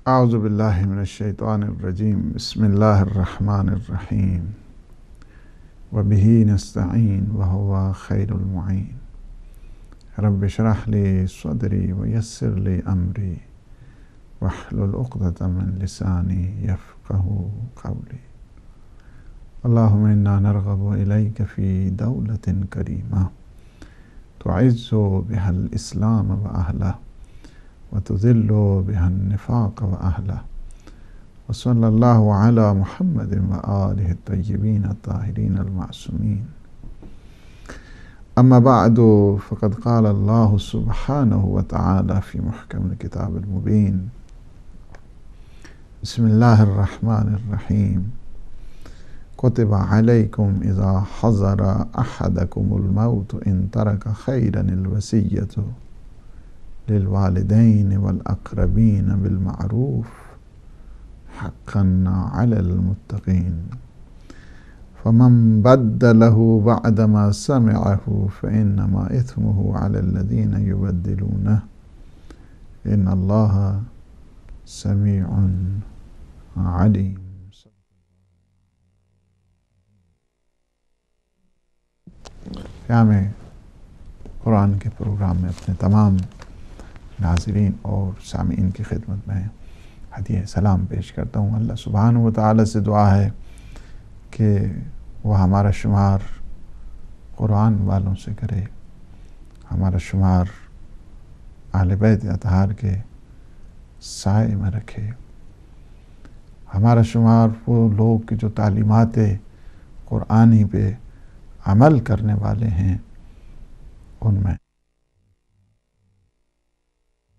اعوذ باللہ من الشیطان الرجیم بسم اللہ الرحمن الرحیم وبہ نستعین وہو خیر المعین رب اشرح لی صدری ویسر لی امری واحلل عقدۃ من لسانی یفقہوا قولی اللہم انا نرغب الیک فی دولۃ کریمہ تعز بها الاسلام واہلہ وتذل بها النفاق وأهله وصلى الله على محمد وآله الطيبين الطاهرين المعصومين. أما بعد فقد قال الله سبحانه وتعالى في محكم الكتاب المبين بسم الله الرحمن الرحيم كتب عليكم إذا حضر أحدكم الموت إن ترك خيرا الوصية للوالدين والأقربين بالمعروف حقا على المتقين فمن بدله بعدما سمعه فإنما إثمه على الذين يبدلونه إن الله سميع عليم. میں قرآن کے پروگرام میں اپنے تمام ناظرین اور سامعین کی خدمت میں ہدیہ سلام پیش کرتا ہوں. اللہ سبحانہ و تعالی سے دعا ہے کہ وہ ہمارا شمار قرآن والوں سے کرے، ہمارا شمار اہل بیت اطہار کے سائے میں رکھے، ہمارا شمار وہ لوگ کی جو تعلیمات قرآنی پہ عمل کرنے والے ہیں ان میں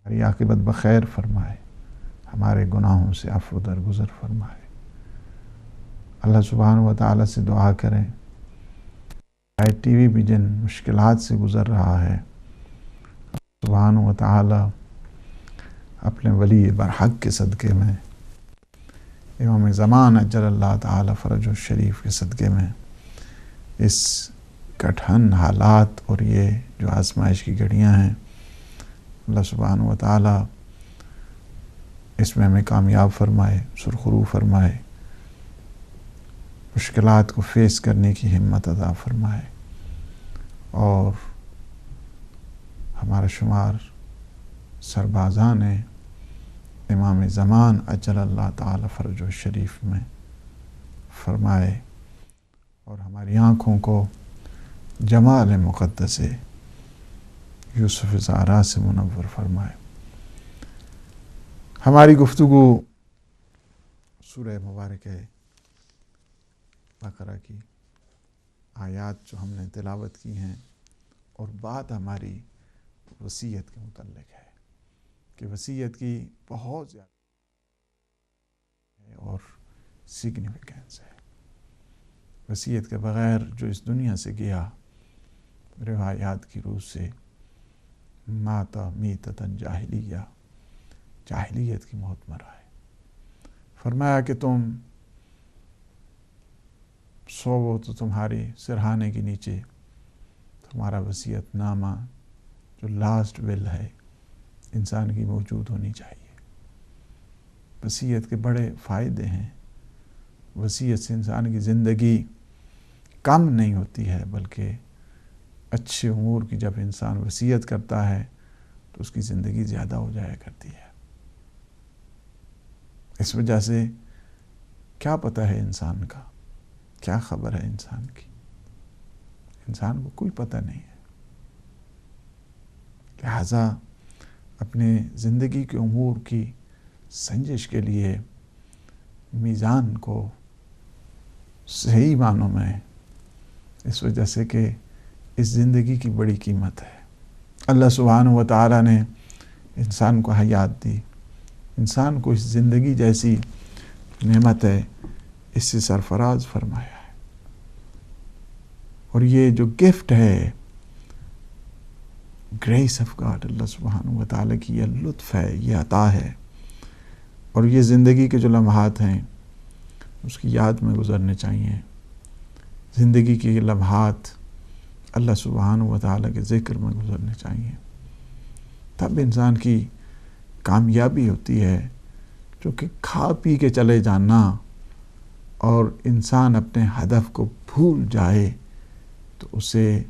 ہماری عاقبت بخیر فرمائے، ہمارے گناہوں سے عفو درگزر فرمائے. اللہ سبحانہ و تعالیٰ سے دعا کریں ٹی وی بھی جن مشکلات سے گزر رہا ہے، سبحانہ و تعالیٰ اپنے ولی برحق کے صدقے میں، امام زمان اجل اللہ تعالیٰ فرج الشریف کے صدقے میں اس کٹھن حالات اور یہ جو آزمائش کی گھڑیاں ہیں، اللہ سبحانہ و تعالیٰ اس میں ہمیں کامیاب فرمائے، سرخرو فرمائے، مشکلات کو فیس کرنے کی ہمت عطا فرمائے اور ہمارا شمار سربازان امام زمان اجل اللہ تعالی فرج الشریف میں فرمائے اور ہماری آنکھوں کو جمال مقدس یوسف زہرا سے منور فرمائے. ہماری گفتگو سورہ مبارکہ بقرہ کی آیات جو ہم نے تلاوت کی ہیں اور بات ہماری وصیت کے متعلق ہے کہ وصیت کی بہت زیادہ ہے اور سگنیفیکنس ہے. وصیت کے بغیر جو اس دنیا سے گیا روایات کی روح سے ماتا میتتن جاہلیہ، جاہلیت کی موت مرا ہے. فرمایا کہ تم سوو تو تمہارے سرہانے کے نیچے تمہارا وصیت نامہ جو لاسٹ ول ہے انسان کی موجود ہونی چاہیے. وصیت کے بڑے فائدے ہیں. وصیت سے انسان کی زندگی کم نہیں ہوتی ہے بلکہ اچھے امور کی جب انسان وصیت کرتا ہے تو اس کی زندگی زیادہ ہو جایا کرتی ہے. اس وجہ سے کیا پتہ ہے انسان کا، کیا خبر ہے انسان کی، انسان کو کوئی پتہ نہیں ہے. لہٰذا اپنے زندگی کے امور کی سنجش کے لیے میزان کو صحیح معنوں میں، اس وجہ سے کہ اس زندگی کی بڑی قیمت ہے. اللہ سبحانہ و تعالیٰ نے انسان کو حیات دی، انسان کو اس زندگی جیسی نعمت ہے اس سے سرفراز فرمایا ہے. اور یہ جو گفٹ ہے گریس آف گاڈ، اللہ سبحانہ و تعالیٰ کی یہ لطف ہے، یہ عطا ہے. اور یہ زندگی کے جو لمحات ہیں اس کی یاد میں گزرنے چاہیے. زندگی کے یہ لمحات اللہ سبحانہ و تعالیٰ کے ذکر میں گزرنے چاہیے. تب انسان کی کامیابی ہوتی ہے چونکہ کھا پی کے چلے جانا اور انسان اپنے ہدف کو بھول جائے تو اسے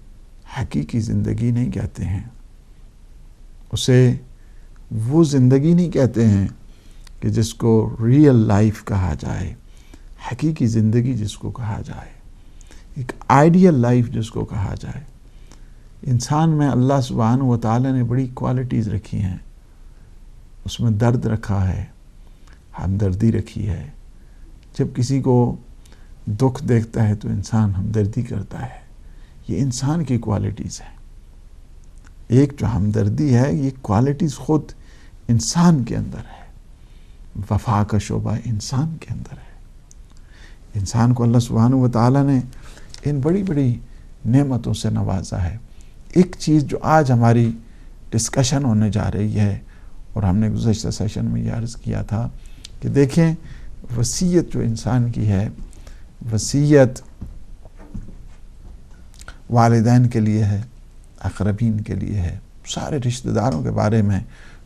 حقیقی زندگی نہیں کہتے ہیں، اسے وہ زندگی نہیں کہتے ہیں کہ جس کو ریئل لائف کہا جائے، حقیقی زندگی جس کو کہا جائے، ایک آئیڈیل لائف جس کو کہا جائے۔ انسان میں اللہ سبحانہ و تعالیٰ نے بڑی کوالٹیز رکھی ہیں، اس میں درد رکھا ہے، ہمدردی رکھی ہے۔ جب کسی کو دکھ دیکھتا ہے تو انسان ہمدردی کرتا ہے، یہ انسان کی کوالٹیز ہیں۔ ایک جو ہمدردی ہے، یہ کوالٹیز خود انسان کے اندر ہے، وفا کا شعبہ انسان کے اندر ہے۔ انسان کو اللہ سبحانہ و تعالیٰ نے ان بڑی بڑی نعمتوں سے نوازا ہے۔ ایک چیز جو آج ہماری ڈسکشن ہونے جا رہی ہے، اور ہم نے گزشتہ سیشن میں یہ عرض کیا تھا کہ دیکھیں وصیت جو انسان کی ہے، وصیت والدین کے لیے ہے، اقربین کے لیے ہے، سارے رشتہ داروں کے بارے میں،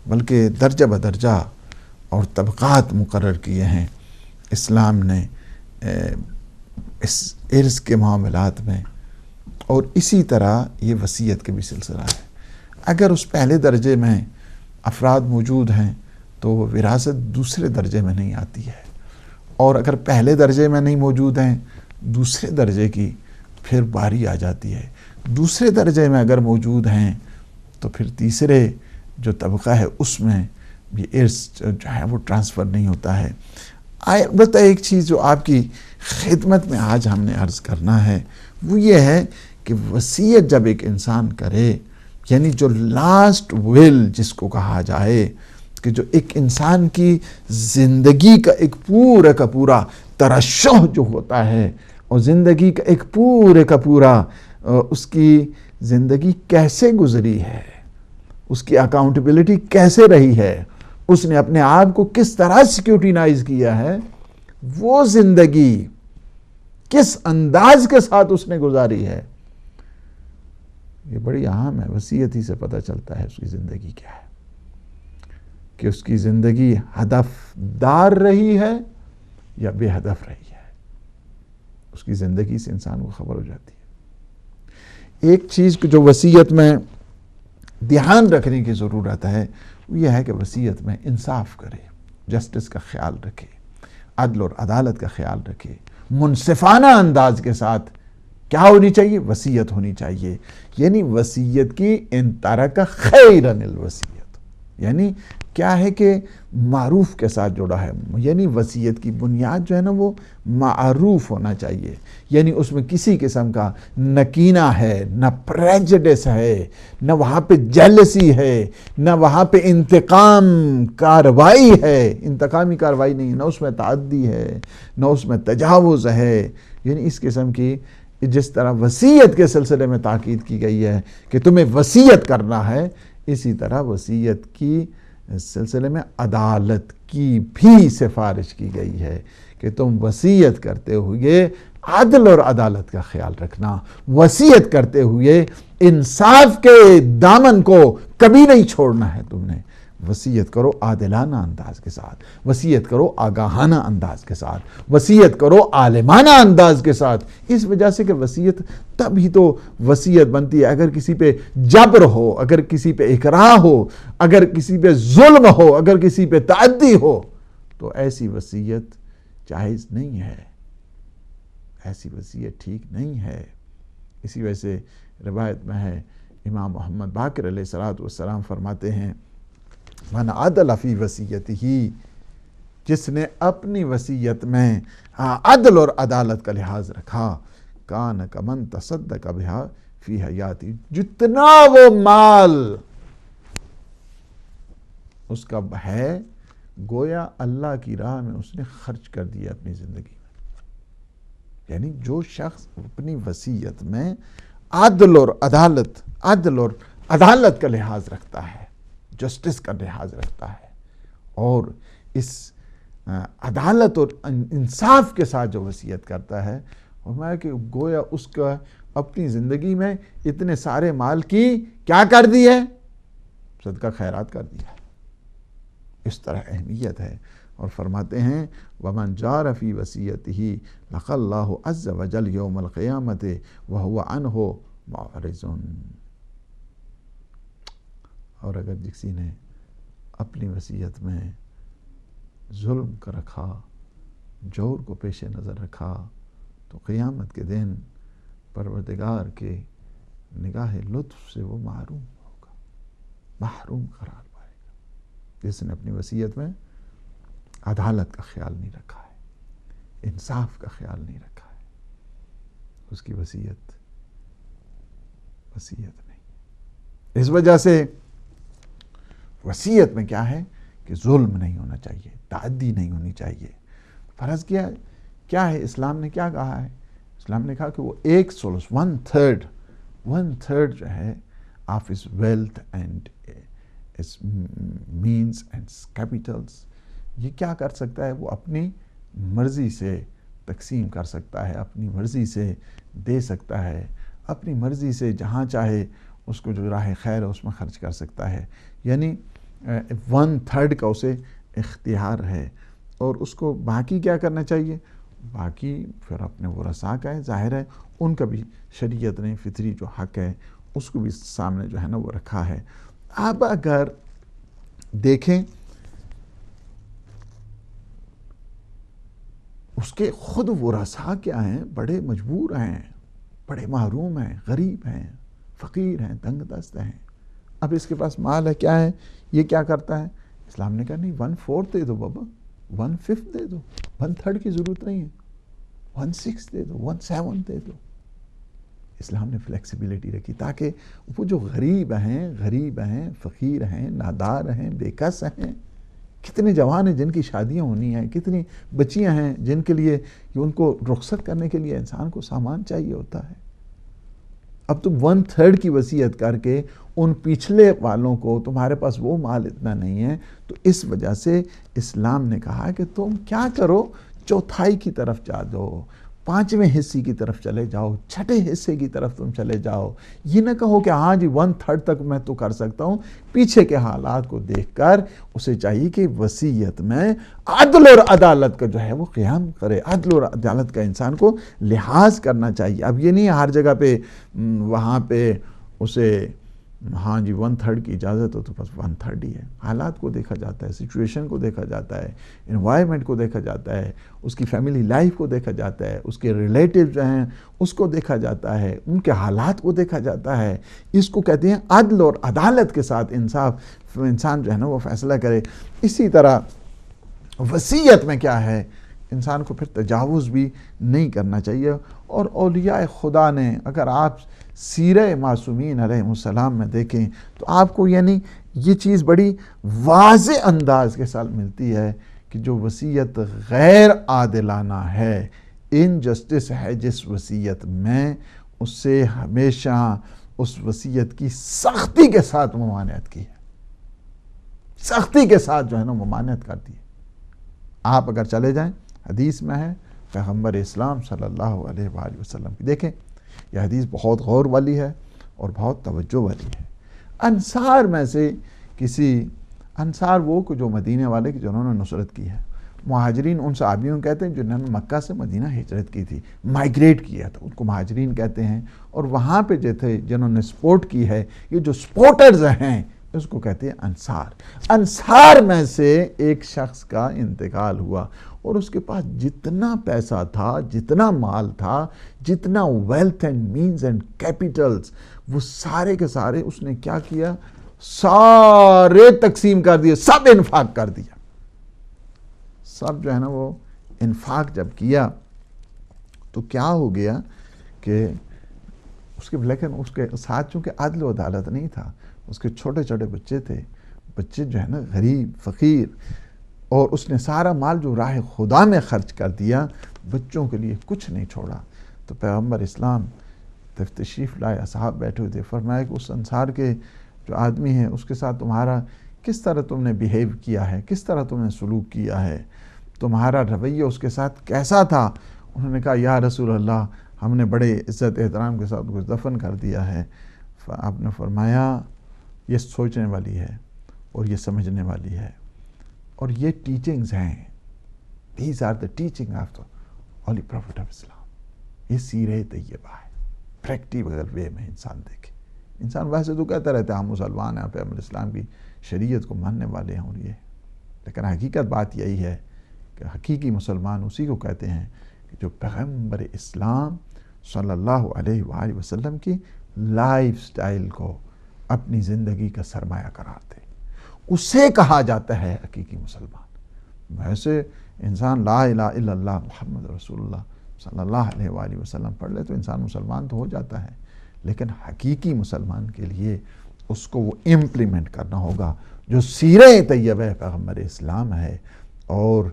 بلکہ درجہ بدرجہ اور طبقات مقرر کیے ہیں اسلام نے اس ارث کے معاملات میں، اور اسی طرح یہ وصیت کا بھی سلسلہ ہے۔ اگر اس پہلے درجے میں افراد موجود ہیں تو وہ وراثت دوسرے درجے میں نہیں آتی ہے، اور اگر پہلے درجے میں نہیں موجود ہیں دوسرے درجے کی پھر باری آ جاتی ہے۔ دوسرے درجے میں اگر موجود ہیں تو پھر تیسرے جو طبقہ ہے اس میں بھی ارث جو ہے وہ ٹرانسفر نہیں ہوتا ہے۔ البتہ ایک چیز جو آپ کی خدمت میں آج ہم نے عرض کرنا ہے وہ یہ ہے کہ وصیت جب ایک انسان کرے، یعنی جو لاسٹ ول جس کو کہا جائے، کہ جو ایک انسان کی زندگی کا ایک پورا کا پورا ترشح جو ہوتا ہے، اور زندگی کا ایک پورے کا پورا اس کی زندگی کیسے گزری ہے، اس کی اکاؤنٹیبلٹی کیسے رہی ہے، اس نے اپنے آپ کو کس طرح سیکیورٹینائز کیا ہے، وہ زندگی کس انداز کے ساتھ اس نے گزاری ہے، یہ بڑی اہم ہے۔ وصیت ہی سے پتہ چلتا ہے اس کی زندگی کیا ہے، کہ اس کی زندگی ہدف دار رہی ہے یا بے ہدف رہی ہے۔ اس کی زندگی سے انسان کو خبر ہو جاتی ہے۔ ایک چیز جو وصیت میں دھیان رکھنے کی ضرورت ہے وہ یہ ہے کہ وصیت میں انصاف کرے، جسٹس کا خیال رکھے، عدل اور عدالت کا خیال رکھے، منصفانہ انداز کے ساتھ کیا ہونی چاہیے، وصیت ہونی چاہیے۔ یعنی وصیت کی ان ترک خیرا الوصیت، یعنی کیا ہے کہ معروف کے ساتھ جڑا ہے، یعنی وصیت کی بنیاد جو ہے نا وہ معروف ہونا چاہیے، یعنی اس میں کسی قسم کا نہ کینہ ہے، نہ پریجڈس ہے، نہ وہاں پہ جیلسی ہے، نہ وہاں پہ انتقام کاروائی ہے، انتقامی کاروائی نہیں، نہ اس میں تعدی ہے، نہ اس میں تجاوز ہے۔ یعنی اس قسم کی جس طرح وصیت کے سلسلے میں تاکید کی گئی ہے کہ تمہیں وصیت کرنا ہے، اسی طرح وصیت کی سلسلے میں عدالت کی بھی سفارش کی گئی ہے کہ تم وصیت کرتے ہوئے عدل اور عدالت کا خیال رکھنا، وصیت کرتے ہوئے انصاف کے دامن کو کبھی نہیں چھوڑنا ہے۔ تم نے وصیت کرو عادلانہ انداز کے ساتھ، وصیت کرو آگاہانہ انداز کے ساتھ، وصیت کرو عالمانہ انداز کے ساتھ، اس وجہ سے کہ وصیت تب ہی تو وصیت بنتی ہے اگر کسی پہ جبر ہو، اگر کسی پہ اکراہ ہو، اگر کسی پہ ظلم ہو، اگر کسی پہ تعدی ہو، تو ایسی وصیت جائز نہیں ہے، ایسی وصیت ٹھیک نہیں ہے۔ اسی وجہ سے روایت میں ہے، امام محمد باقر علیہ السلام فرماتے ہیں، من عدل فی وصیتہ، جس نے اپنی وصیت میں عدل اور عدالت کا لحاظ رکھا، کان کمن تصدق بہا فی حیاتی، جتنا وہ مال اس کا ہے گویا اللہ کی راہ میں اس نے خرچ کر دیا اپنی زندگی میں۔ یعنی جو شخص اپنی وصیت میں عدل اور عدالت کا لحاظ رکھتا ہے، جسٹس کا لحاظ رکھتا ہے، اور اس عدالت اور انصاف کے ساتھ جو وصیت کرتا ہے، فرمایا کہ گویا اس کا اپنی زندگی میں اتنے سارے مال کی کیا کر دی ہے، صدقہ خیرات کر دیا ہے۔ اس طرح اہمیت ہے اور فرماتے ہیں وَمَنْ جَارَ فِي وَصِيَّتِهِ لَقَى اللَّهُ عَزَّ وَجَلَّ يَوْمَ الْقِيَامَةِ وَهُوَ عَنْهُ مُعْرِضٌ۔ اور اگر کسی نے اپنی وصیت میں ظلم کا رکھا، جور کو پیش نظر رکھا، تو قیامت کے دن پروردگار کے نگاہ لطف سے وہ محروم ہوگا، محروم قرار پائے گا، جس نے اپنی وصیت میں عدالت کا خیال نہیں رکھا ہے، انصاف کا خیال نہیں رکھا ہے، اس کی وصیت نہیں۔ اس وجہ سے وصیت میں کیا ہے کہ ظلم نہیں ہونا چاہیے، تعدی نہیں ہونی چاہیے۔ فرض کیا ہے اسلام نے کیا کہا ہے؟ اسلام نے کہا کہ وہ ایک سولس، ون تھرڈ جو ہے آف اس ویلتھ اینڈ اس مینز اینڈ کیپٹلز، یہ کیا کر سکتا ہے؟ وہ اپنی مرضی سے تقسیم کر سکتا ہے، اپنی مرضی سے دے سکتا ہے، اپنی مرضی سے جہاں چاہے اس کو جو راہ خیر ہے اس میں خرچ کر سکتا ہے، یعنی 1/3 کا اسے اختیار ہے۔ اور اس کو باقی کیا کرنا چاہیے؟ باقی پھر اپنے ورثاء کا ہے، ظاہر ہے ان کا بھی شریعت نے فطری جو حق ہے اس کو بھی سامنے جو ہے نا وہ رکھا ہے۔ اب اگر دیکھیں اس کے خود ورثاء کیا ہیں؟ بڑے مجبور ہیں، بڑے محروم ہیں، غریب ہیں، فقیر ہیں، تنگ دست ہیں۔ اب اس کے پاس مال ہے، کیا ہے؟ یہ کیا کرتا ہے؟ اسلام نے کہا نہیں 1/4 دے دو بابا، 1/5 دے دو، 1/3 کی ضرورت نہیں ہے، 1/6 دے دو، 1/7 دے دو۔ اسلام نے فلیکسیبلٹی رکھی تاکہ وہ جو غریب ہیں، فقیر ہیں، نادار ہیں، بے کس ہیں، کتنے جوان ہیں جن کی شادیاں ہونی ہیں، کتنی بچیاں ہیں جن کے لیے ان کو رخصت کرنے کے لیے انسان کو سامان چاہیے ہوتا ہے۔ اب تم 1/3 کی وصیت کر کے ان پچھلے والوں کو، تمہارے پاس وہ مال اتنا نہیں ہے، تو اس وجہ سے اسلام نے کہا کہ تم کیا کرو، 1/4 کی طرف جا دو، 5ویں حصے کی طرف چلے جاؤ، 6 حصے کی طرف تم چلے جاؤ۔ یہ نہ کہو کہ ہاں جی 1/3 تک میں تو کر سکتا ہوں۔ پیچھے کے حالات کو دیکھ کر اسے چاہیے کہ وصیت میں عدل اور عدالت کا جو ہے وہ قیام کرے، عدل اور عدالت کا انسان کو لحاظ کرنا چاہیے۔ اب یہ نہیں ہر جگہ پہ وہاں پہ اسے ہاں جی 1/3 کی اجازت ہو تو بس 1/3 ہی ہے۔ حالات کو دیکھا جاتا ہے، سچویشن کو دیکھا جاتا ہے، انوائرمنٹ کو دیکھا جاتا ہے، اس کی فیملی لائف کو دیکھا جاتا ہے، اس کے ریلیٹیو جو ہیں اس کو دیکھا جاتا ہے، ان کے حالات کو دیکھا جاتا ہے۔ اس کو کہتے ہیں عدل اور عدالت کے ساتھ انصاف، انسان جو ہے نا وہ فیصلہ کرے۔ اسی طرح وصیت میں کیا ہے؟ انسان کو پھر تجاوز بھی نہیں کرنا چاہیے۔ اور اولیاء خدا نے، اگر آپ سیرہ معصومین علیہ السلام میں دیکھیں تو آپ کو یعنی یہ چیز بڑی واضح انداز کے ساتھ ملتی ہے کہ جو وصیت غیر عادلانہ ہے، انجسٹس ہے جس وصیت میں، اس سے ہمیشہ اس وصیت کی سختی کے ساتھ ممانعت کی ہے، سختی کے ساتھ جو ہے نا ممانعت کرتی ہے۔ آپ اگر چلے جائیں، حدیث میں ہے پیغمبر اسلام صلی اللہ علیہ وآلہ وسلم کی، دیکھیں یہ حدیث بہت غور والی ہے اور بہت توجہ والی ہے۔ انصار میں سے کسی انصار وہ جو مدینہ والے کی جنہوں نے نصرت کی ہے، مہاجرین ان صحابیوں کہتے ہیں جنہوں نے مکہ سے مدینہ ہجرت کی تھی، مائگریٹ کیا تھا، ان کو مہاجرین کہتے ہیں۔ اور وہاں پہ جو تھے جنہوں نے سپورٹ کی ہے، یہ جو سپورٹرز ہیں اس کو کہتے ہیں انصار۔ انصار میں سے ایک شخص کا انتقال ہوا اور اس کے پاس جتنا پیسہ تھا، جتنا مال تھا، جتنا wealth and means and capitals, وہ سارے کے سارے اس نے کیا کیا؟ سارے تقسیم کر دیے، سب انفاق کر دیا۔ سب جو ہے نا وہ انفاق جب کیا تو کیا ہو گیا کہ اس کے، لیکن اس کے ساتھ چونکہ عدل و عدالت نہیں تھا، اس کے چھوٹے چھوٹے بچے تھے، بچے جو ہے نا غریب فقیر، اور اس نے سارا مال جو راہ خدا میں خرچ کر دیا، بچوں کے لیے کچھ نہیں چھوڑا۔ تو پیغمبر اسلام تشریف لائے، اصحاب بیٹھے ہوئے تھے، فرمایا کہ اس انصار کے جو آدمی ہے اس کے ساتھ تمہارا کس طرح تم نے بیہیو کیا ہے، کس طرح تم نے سلوک کیا ہے، تمہارا رویہ اس کے ساتھ کیسا تھا؟ انہوں نے کہا یا رسول اللہ، ہم نے بڑے عزت احترام کے ساتھ کچھ دفن کر دیا ہے۔ آپ نے فرمایا یہ سوچنے والی ہے اور یہ سمجھنے والی ہے۔ اور یہ ٹیچنگز ہیں. These are the teaching of the holy prophet of Islam. یہ سیرہ طیبہ ہے پریکٹیکل وے میں. انسان دیکھے, انسان ویسے تو کہتا رہتا ہے ہم مسلمان ہیں, پیغمبر اسلام کی شریعت کو ماننے والے ہیں, اور یہ لیکن حقیقت بات یہی ہے کہ حقیقی مسلمان اسی کو کہتے ہیں کہ جو پیغمبر اسلام صلی اللہ علیہ وآلہ وسلم کی لائف سٹائل کو اپنی زندگی کا سرمایہ قرار دے. اسے کہا جاتا ہے حقیقی مسلمان. ویسے انسان لا الہ الا اللہ محمد رسول اللہ صلی اللہ علیہ وآلہ وسلم پڑھ لے تو انسان مسلمان تو ہو جاتا ہے, لیکن حقیقی مسلمان کے لیے اس کو وہ امپلیمنٹ کرنا ہوگا جو سیرہ طیبہ پیغمبر اسلام ہے. اور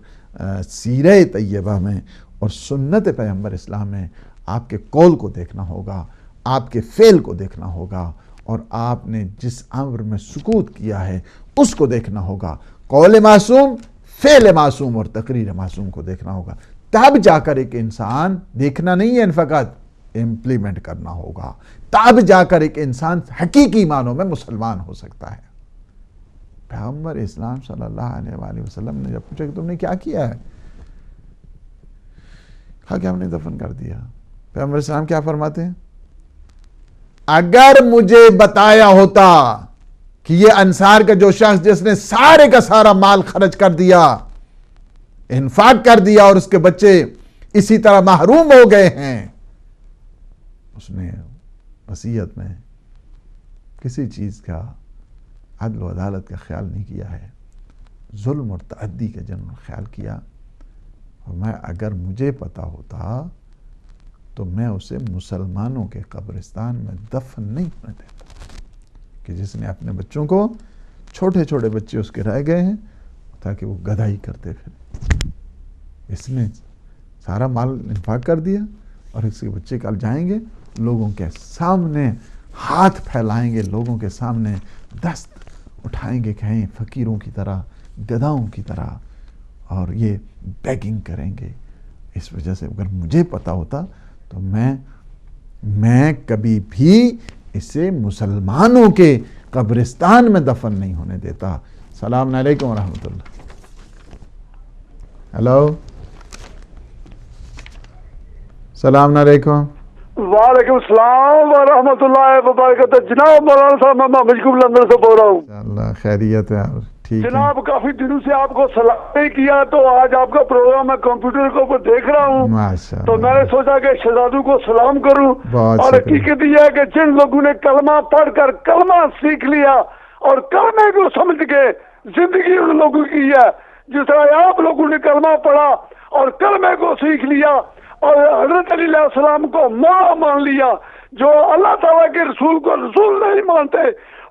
سیرہ طیبہ میں اور سنت پیغمبر اسلام میں آپ کے قول کو دیکھنا ہوگا, آپ کے فعل کو دیکھنا ہوگا, اور آپ نے جس امر میں سکوت کیا ہے اس کو دیکھنا ہوگا. قول معصوم, فعل معصوم اور تقریر معصوم کو دیکھنا ہوگا. تب جا کر ایک انسان دیکھنا نہیں ہے فقط امپلیمنٹ کرنا ہوگا. تب جا کر ایک انسان حقیقی معنوں میں مسلمان ہو سکتا ہے. پیغمبر اسلام صلی اللہ علیہ وآلہ وسلم نے جب پوچھا کہ تم نے کیا کیا ہے, کہا کہ ہم نے دفن کر دیا. پیغمبر اسلام کیا فرماتے ہیں؟ اگر مجھے بتایا ہوتا کہ یہ انصار کا جو شخص جس نے سارے کا سارا مال خرچ کر دیا, انفاق کر دیا, اور اس کے بچے اسی طرح محروم ہو گئے ہیں, اس نے وصیت میں کسی چیز کا عدل و عدالت کا خیال نہیں کیا ہے, ظلم اور تعدی کا جنرل خیال کیا. اور میں اگر مجھے پتا ہوتا تو میں اسے مسلمانوں کے قبرستان میں دفن نہیں ہونے دیتا, کہ جس نے اپنے بچوں کو, چھوٹے چھوٹے بچے اس کے رہ گئے ہیں, تاکہ وہ گدائی کرتے پھر. اس نے سارا مال انفاق کر دیا, اور اس کے بچے کل جائیں گے لوگوں کے سامنے ہاتھ پھیلائیں گے, لوگوں کے سامنے دست اٹھائیں گے, کہیں فقیروں کی طرح, گداؤں کی طرح, اور یہ بیگنگ کریں گے. اس وجہ سے اگر مجھے پتا ہوتا تو میں کبھی بھی اسے مسلمانوں کے قبرستان میں دفن نہیں ہونے دیتا. السلام علیکم ورحمۃ اللہ. ہلو, السلام علیکم. وعلیکم السلام ورحمۃ اللہ وبرکاتہ. جناب مولانا صاحب میں محمد لندن سے بول رہا ہوں. اللہ خیریت ہے. ٹھیک ہے جناب, کافی دنوں سے آپ کو سلام نہیں کیا, تو آج آپ کا پروگرام میں کمپیوٹر کے اوپر دیکھ رہا ہوں, تو میں نے سوچا کہ شہزادوں کو سلام کروں. اور حقیقت یہ ہے کہ جن لوگوں نے کلمہ پڑھ کر کلمہ سیکھ لیا اور کلمے کو سمجھ کے زندگی ان لوگوں کی ہے, جس طرح آپ لوگوں نے کلمہ پڑھا اور کلمے کو سیکھ لیا اور حضرت علی علیہ السلام کو مولا مان لیا. جو اللہ تعالیٰ کے رسول کو رسول نہیں مانتے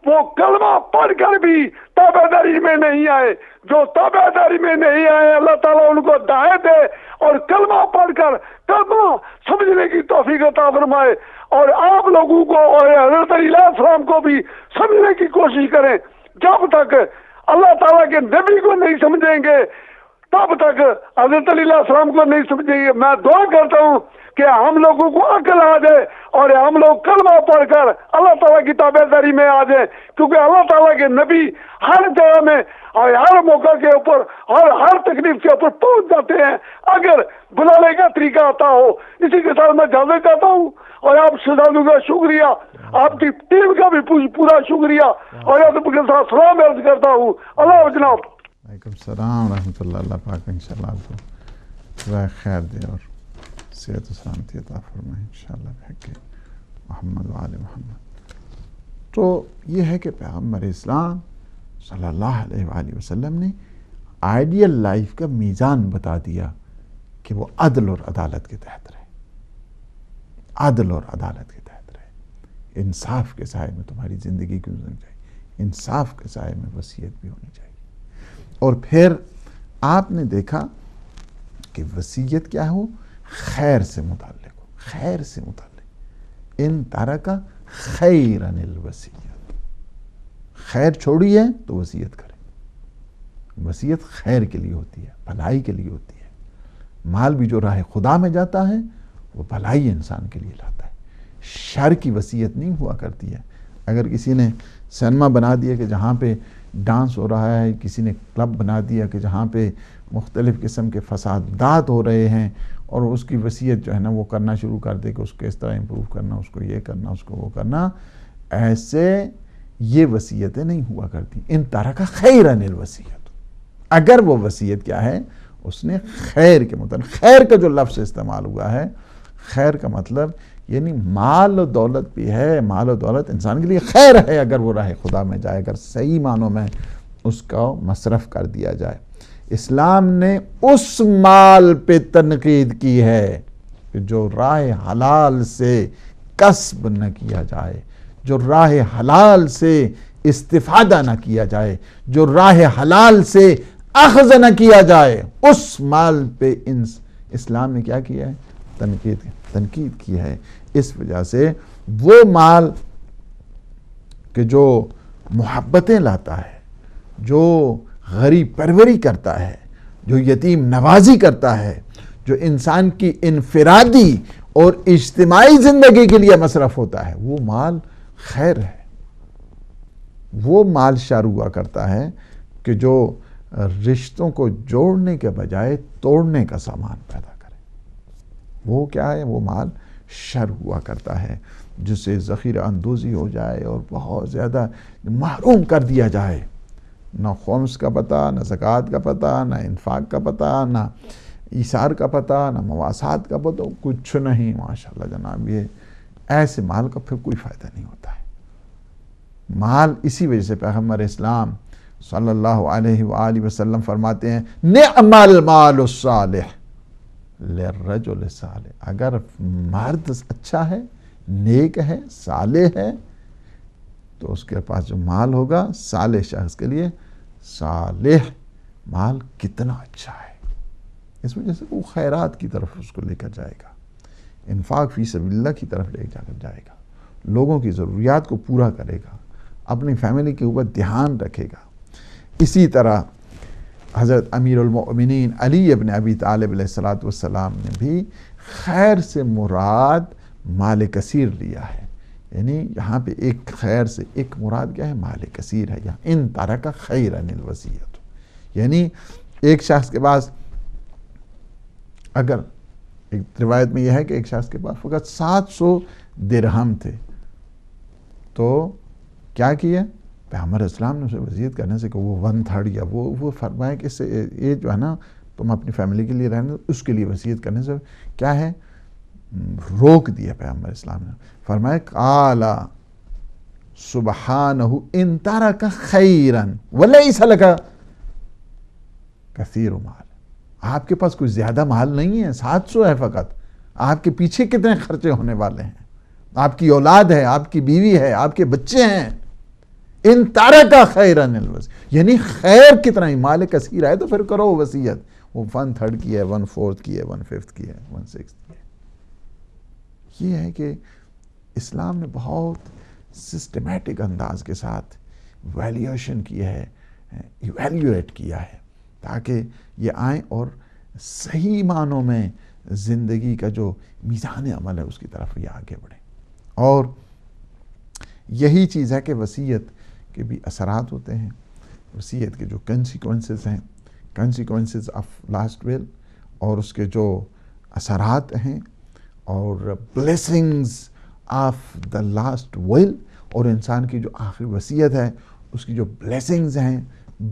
وہ کلمہ پڑھ کر بھی تابعداری میں نہیں آئے. جو تابعداری میں نہیں آئے اللہ تعالیٰ ان کو ہدایت دے اور کلمہ پڑھ کر کلمہ سمجھنے کی توفیق عطا فرمائے. اور آپ لوگوں کو اور حضرت علی علیہ السلام کو بھی سمجھنے کی کوشش کریں. جب تک اللہ تعالیٰ کے نبی کو نہیں سمجھیں گے تب تک حضرت علی علیہ السلام کو نہیں سمجھیں گے. میں دعا کرتا ہوں کہ ہم لوگوں کو عقل آ جائے اور ہم لوگ کلمہ پڑھ کر اللہ تعالیٰ کی تابعداری میں آ جائیں, کیونکہ اللہ تعالیٰ کے نبی ہر جگہ میں اور ہر موقع کے اوپر اور ہر تکلیف کے اوپر پہنچ جاتے ہیں اگر بلانے کا طریقہ آتا ہو. اسی کے ساتھ میں اجازت چاہتا ہوں, اور آپ شہزادوں کا شکریہ, آپ کی ٹیم کا بھی پورا شکریہ, اور آپ کے ساتھ سلام عرض کرتا ہوں. اللہ جناب. وعلیکم السلام ورحمۃ اللہ. اللہ پاک انشاءاللہ آپ کو جزائے خیر دے اور صحت و سلامتی عطا فرمائے انشاءاللہ بحق محمد و آل محمد. تو یہ ہے کہ پیغمبر اسلام صلی اللہ علیہ وآلہ وسلم نے آئیڈیل لائف کا میزان بتا دیا کہ وہ عدل اور عدالت کے تحت رہے, عدل اور عدالت کے تحت رہے. انصاف کے سائے میں تمہاری زندگی گزرنی چاہیے, انصاف کے سائے میں وصیت بھی ہونی چاہیے. اور پھر آپ نے دیکھا کہ وصیت کیا ہو, خیر سے متعلق ہو, خیر سے متعلق. ان ترک خیرا الوصیت, خیر چھوڑی ہے تو وصیت کریں. وصیت خیر کے لیے ہوتی ہے, بھلائی کے لیے ہوتی ہے. مال بھی جو راہ خدا میں جاتا ہے وہ بھلائی انسان کے لیے لاتا ہے, شر کی وصیت نہیں ہوا کرتی ہے. اگر کسی نے سینما بنا دیا کہ جہاں پہ ڈانس ہو رہا ہے، کسی نے کلب بنا دیا کہ جہاں پہ مختلف قسم کے فسادات ہو رہے ہیں، اور اس کی وصیت جو ہے نا وہ کرنا شروع کر دے کہ اس کو اس طرح امپروو کرنا، اس کو یہ کرنا، اس کو وہ کرنا. ایسے یہ وصیتیں نہیں ہوا کرتی. ان ترک خیرا الوصیت، اگر وہ وصیت کیا ہے، اس نے خیر کے مطابق. خیر کا جو لفظ استعمال ہوا ہے، خیر کا مطلب یعنی مال و دولت بھی ہے. مال و دولت انسان کے لیے خیر ہے اگر وہ راہ خدا میں جائے، اگر صحیح معنوں میں اس کا مصرف کر دیا جائے. اسلام نے اس مال پہ تنقید کی ہے کہ جو راہ حلال سے کسب نہ کیا جائے، جو راہ حلال سے استفادہ نہ کیا جائے، جو راہ حلال سے اخذ نہ کیا جائے، اس مال پہ اسلام نے کیا کیا ہے؟ تنقید کی ہے. اس وجہ سے وہ مال کہ جو محبتیں لاتا ہے، جو غریب پروری کرتا ہے، جو یتیم نوازی کرتا ہے، جو انسان کی انفرادی اور اجتماعی زندگی کے لیے مصرف ہوتا ہے، وہ مال خیر ہے. وہ مال شر ہوا کرتا ہے کہ جو رشتوں کو جوڑنے کے بجائے توڑنے کا سامان پیدا کرے. وہ کیا ہے؟ وہ مال شر ہوا کرتا ہے جس سے ذخیرہ اندوزی ہو جائے اور بہت زیادہ محروم کر دیا جائے. نہ خمس کا پتہ، نہ زکوٰۃ کا پتہ، نہ انفاق کا پتہ، نہ ایثار کا پتہ، نہ مواسات کا پتہ، کچھ نہیں. ماشاءاللہ جناب، یہ ایسے مال کا پھر کوئی فائدہ نہیں ہوتا ہے. مال اسی وجہ سے پیغمبر اسلام صلی اللہ علیہ وآلہ وسلم فرماتے ہیں نعم المال الصالح للرجل الصالح. اگر مرد اچھا ہے، نیک ہے، صالح ہے، تو اس کے پاس جو مال ہوگا صالح شخص کے لیے، صالح مال کتنا اچھا ہے. اس وجہ سے وہ خیرات کی طرف اس کو لے کر جائے گا، انفاق فی سبیل اللہ کی طرف لے کر جائے گا، لوگوں کی ضروریات کو پورا کرے گا، اپنی فیملی کے اوپر دھیان رکھے گا. اسی طرح حضرت امیر المؤمنین علی ابن ابی طالب علیہ السلام نے بھی خیر سے مراد مال کثیر لیا ہے. یعنی یہاں پہ ایک خیر سے ایک مراد کیا ہے؟ مال کثیر ہے. یہاں ان ترک خیرا الوصیت، یعنی ایک شخص کے پاس، اگر ایک روایت میں یہ ہے کہ ایک شخص کے پاس فقط 700 درہم تھے، تو کیا کیا؟ پیغمبر اسلام نے اسے وصیت کرنے سے کہ وہ 1/3 یا وہ فرمائے کہ اس سے یہ جو ہے نا تم اپنی فیملی کے لیے رہنے، اس کے لیے وصیت کرنے سے کیا ہے؟ روک دیا پیغمبر اسلام نے. فرمائے قال سبحانہ ان ترک خیرا ولیس لک کثیر مال. آپ کے پاس کوئی زیادہ مال نہیں ہے، 700 ہے فقط. آپ کے پیچھے کتنے خرچے ہونے والے ہیں؟ آپ کی اولاد ہے، آپ کی بیوی ہے، آپ کے بچے ہیں. ان ترک خیرا الوصیت، یعنی خیر کتنا ہی، مال کثیر ہے تو پھر کرو وصیت. وہ 1/3 کی ہے، 1/4 کی ہے، 1/5 کی ہے، 1/6 کی ہے. یہ ہے کہ اسلام نے بہت سسٹمیٹک انداز کے ساتھ ویلیویشن کی ہے، ایویلیویٹ کیا ہے، تاکہ یہ آئیں اور صحیح معنوں میں زندگی کا جو میزان عمل ہے اس کی طرف یہ آگے بڑھیں. اور یہی چیز ہے کہ وصیت کے بھی اثرات ہوتے ہیں. وصیت کے جو کنسیکوینسز ہیں، کنسیکوینسز آف لاسٹ ول، اور اس کے جو اثرات ہیں، اور بلیسنگز آف دا لاسٹ ول، اور انسان کی جو آخری وصیت ہے اس کی جو بلیسنگز ہیں،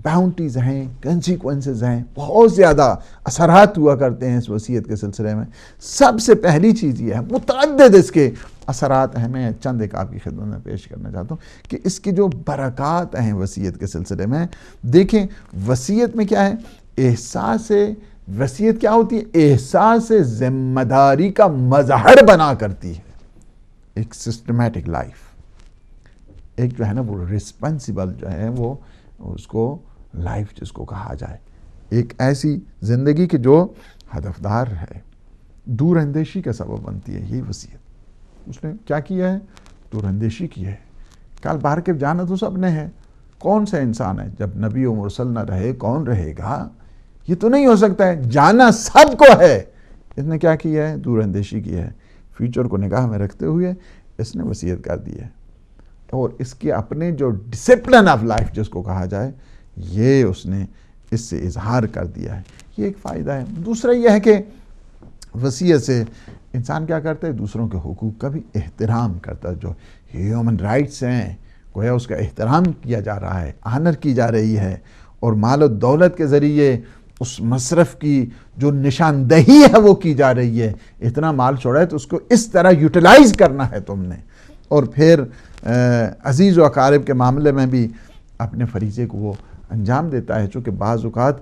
باؤنٹیز ہیں، کنسیکوینسز ہیں، بہت زیادہ اثرات ہوا کرتے ہیں اس وصیت کے سلسلے میں. سب سے پہلی چیز یہ ہے، متعدد اس کے اثرات ہیں، میں چند ایک آپ کی خدمت میں پیش کرنا چاہتا ہوں کہ اس کی جو برکات ہیں وصیت کے سلسلے میں. دیکھیں وصیت میں کیا ہے؟ احساس وصیت کیا ہوتی ہے؟ احساس ذمہ داری کا مظہر بنا کرتی ہے. ایک سسٹمیٹک لائف، ایک جو ہے نا وہ رسپانسیبل جو ہے، وہ اس کو لائف جس کو کہا جائے، ایک ایسی زندگی کہ جو ہدفدار ہے، دور اندیشی کا سبب بنتی ہے. یہی وصیت اس نے کیا کیا ہے؟ دور اندیشی کی ہے. کل باہر کے جانا تو سب نے ہے، کون سا انسان ہے جب نبی و مرسل نہ رہے کون رہے گا؟ یہ تو نہیں ہو سکتا ہے، جانا سب کو ہے. اس نے کیا کیا ہے؟ دور اندیشی کی ہے. فیوچر کو نگاہ میں رکھتے ہوئے اس نے وصیت کر دی ہے. اور اس کے اپنے جو ڈسپلن آف لائف جس کو کہا جائے یہ اس نے اس سے اظہار کر دیا ہے. یہ ایک فائدہ ہے. دوسرا یہ ہے کہ وصیت سے انسان کیا کرتا ہے؟ دوسروں کے حقوق کا بھی احترام کرتا ہے. جو ہیومن رائٹس ہیں گویا اس کا احترام کیا جا رہا ہے، آنر کی جا رہی ہے، اور مال و دولت کے ذریعے اس مصرف کی جو نشاندہی ہے وہ کی جا رہی ہے. اتنا مال چھوڑا ہے تو اس کو اس طرح یوٹیلائز کرنا ہے تم نے. اور پھر عزیز و اقارب کے معاملے میں بھی اپنے فریضے کو وہ انجام دیتا ہے. چونکہ بعض اوقات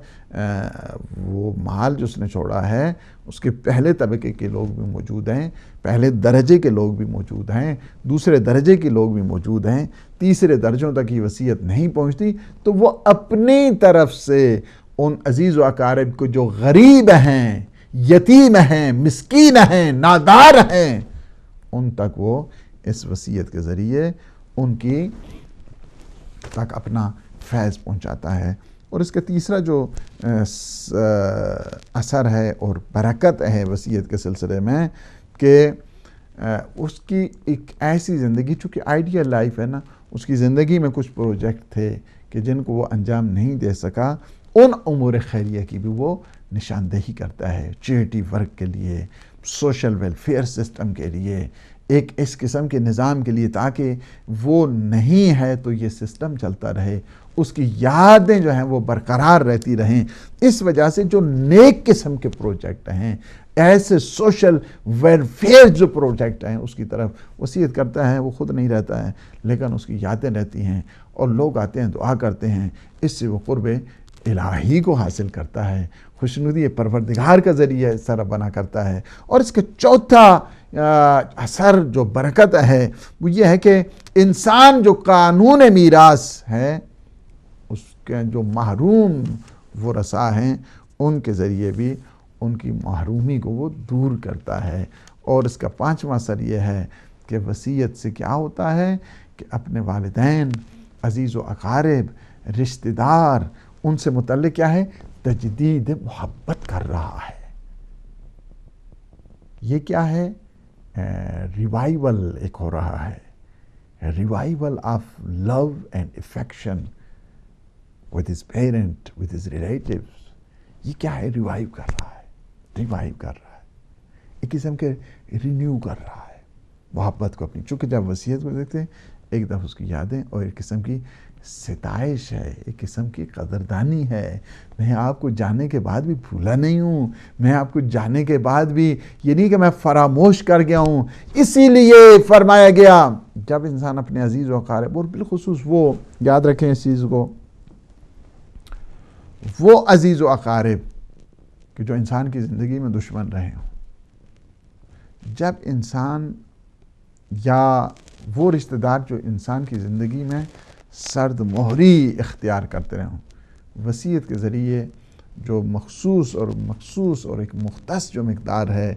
وہ مال جو اس نے چھوڑا ہے اس کے پہلے طبقے کے لوگ بھی موجود ہیں، پہلے درجے کے لوگ بھی موجود ہیں، دوسرے درجے کے لوگ بھی موجود ہیں، تیسرے درجوں تک یہ وصیت نہیں پہنچتی، تو وہ اپنی طرف سے ان عزیز و اقارب کو جو غریب ہیں، یتیم ہیں، مسکین ہیں، نادار ہیں، ان تک وہ اس وصیت کے ذریعے ان کی تک اپنا فیض پہنچاتا ہے. اور اس کا تیسرا جو اثر ہے اور برکت ہے وصیت کے سلسلے میں کہ اس کی ایک ایسی زندگی، چونکہ آئیڈیل لائف ہے نا، اس کی زندگی میں کچھ پروجیکٹ تھے کہ جن کو وہ انجام نہیں دے سکا، ان امور خیریہ کی بھی وہ نشاندہی کرتا ہے. چیریٹی ورک کے لیے، سوشل ویلفیئر سسٹم کے لیے، ایک اس قسم کے نظام کے لیے، تاکہ وہ نہیں ہے تو یہ سسٹم چلتا رہے، اس کی یادیں جو ہیں وہ برقرار رہتی رہیں. اس وجہ سے جو نیک قسم کے پروجیکٹ ہیں، ایسے سوشل ویلفیئر جو پروجیکٹ ہیں، اس کی طرف وصیت کرتا ہے. وہ خود نہیں رہتا ہے لیکن اس کی یادیں رہتی ہیں اور لوگ آتے ہیں دعا کرتے ہیں. اس سے وہ قرب الہی کو حاصل کرتا ہے، خوشنودی پروردگار کا ذریعہ سر بنا کرتا ہے. اور اس کا چوتھا اثر جو برکت ہے وہ یہ ہے کہ انسان جو قانون میراث ہے، اس کے جو محروم ورثاء ہیں، ان کے ذریعے بھی ان کی محرومی کو وہ دور کرتا ہے. اور اس کا پانچواں اثر یہ ہے کہ وصیت سے کیا ہوتا ہے کہ اپنے والدین، عزیز و اقارب، رشتہ دار، ان سے متعلق کیا ہے؟ تجدید محبت کر رہا ہے. یہ کیا ہے؟ ریوائیول ایک ہو رہا ہے، revival of love and affection with his parent, with his relatives. یہ کیا ہے؟ ریوائیو کر رہا ہے، ریوائیو کر رہا ہے، ایک قسم کے رینیو کر رہا ہے محبت کو اپنی. چونکہ جب وصیت کو دیکھتے ہیں ایک دفعہ اس کی یادیں اور ایک قسم کی ستائش ہے، ایک قسم کی قدردانی ہے. میں آپ کو جانے کے بعد بھی بھولا نہیں ہوں، میں آپ کو جانے کے بعد بھی یہ نہیں کہ میں فراموش کر گیا ہوں. اسی لیے فرمایا گیا جب انسان اپنے عزیز و اقارب، اور بالخصوص وہ یاد رکھیں اس چیز کو، وہ عزیز و اقارب کہ جو انسان کی زندگی میں دشمن رہے ہوں، جب انسان یا وہ رشتہ دار جو انسان کی زندگی میں سرد مہری اختیار کرتے رہے ہوں، وصیت کے ذریعے جو مخصوص اور ایک مختص جو مقدار ہے،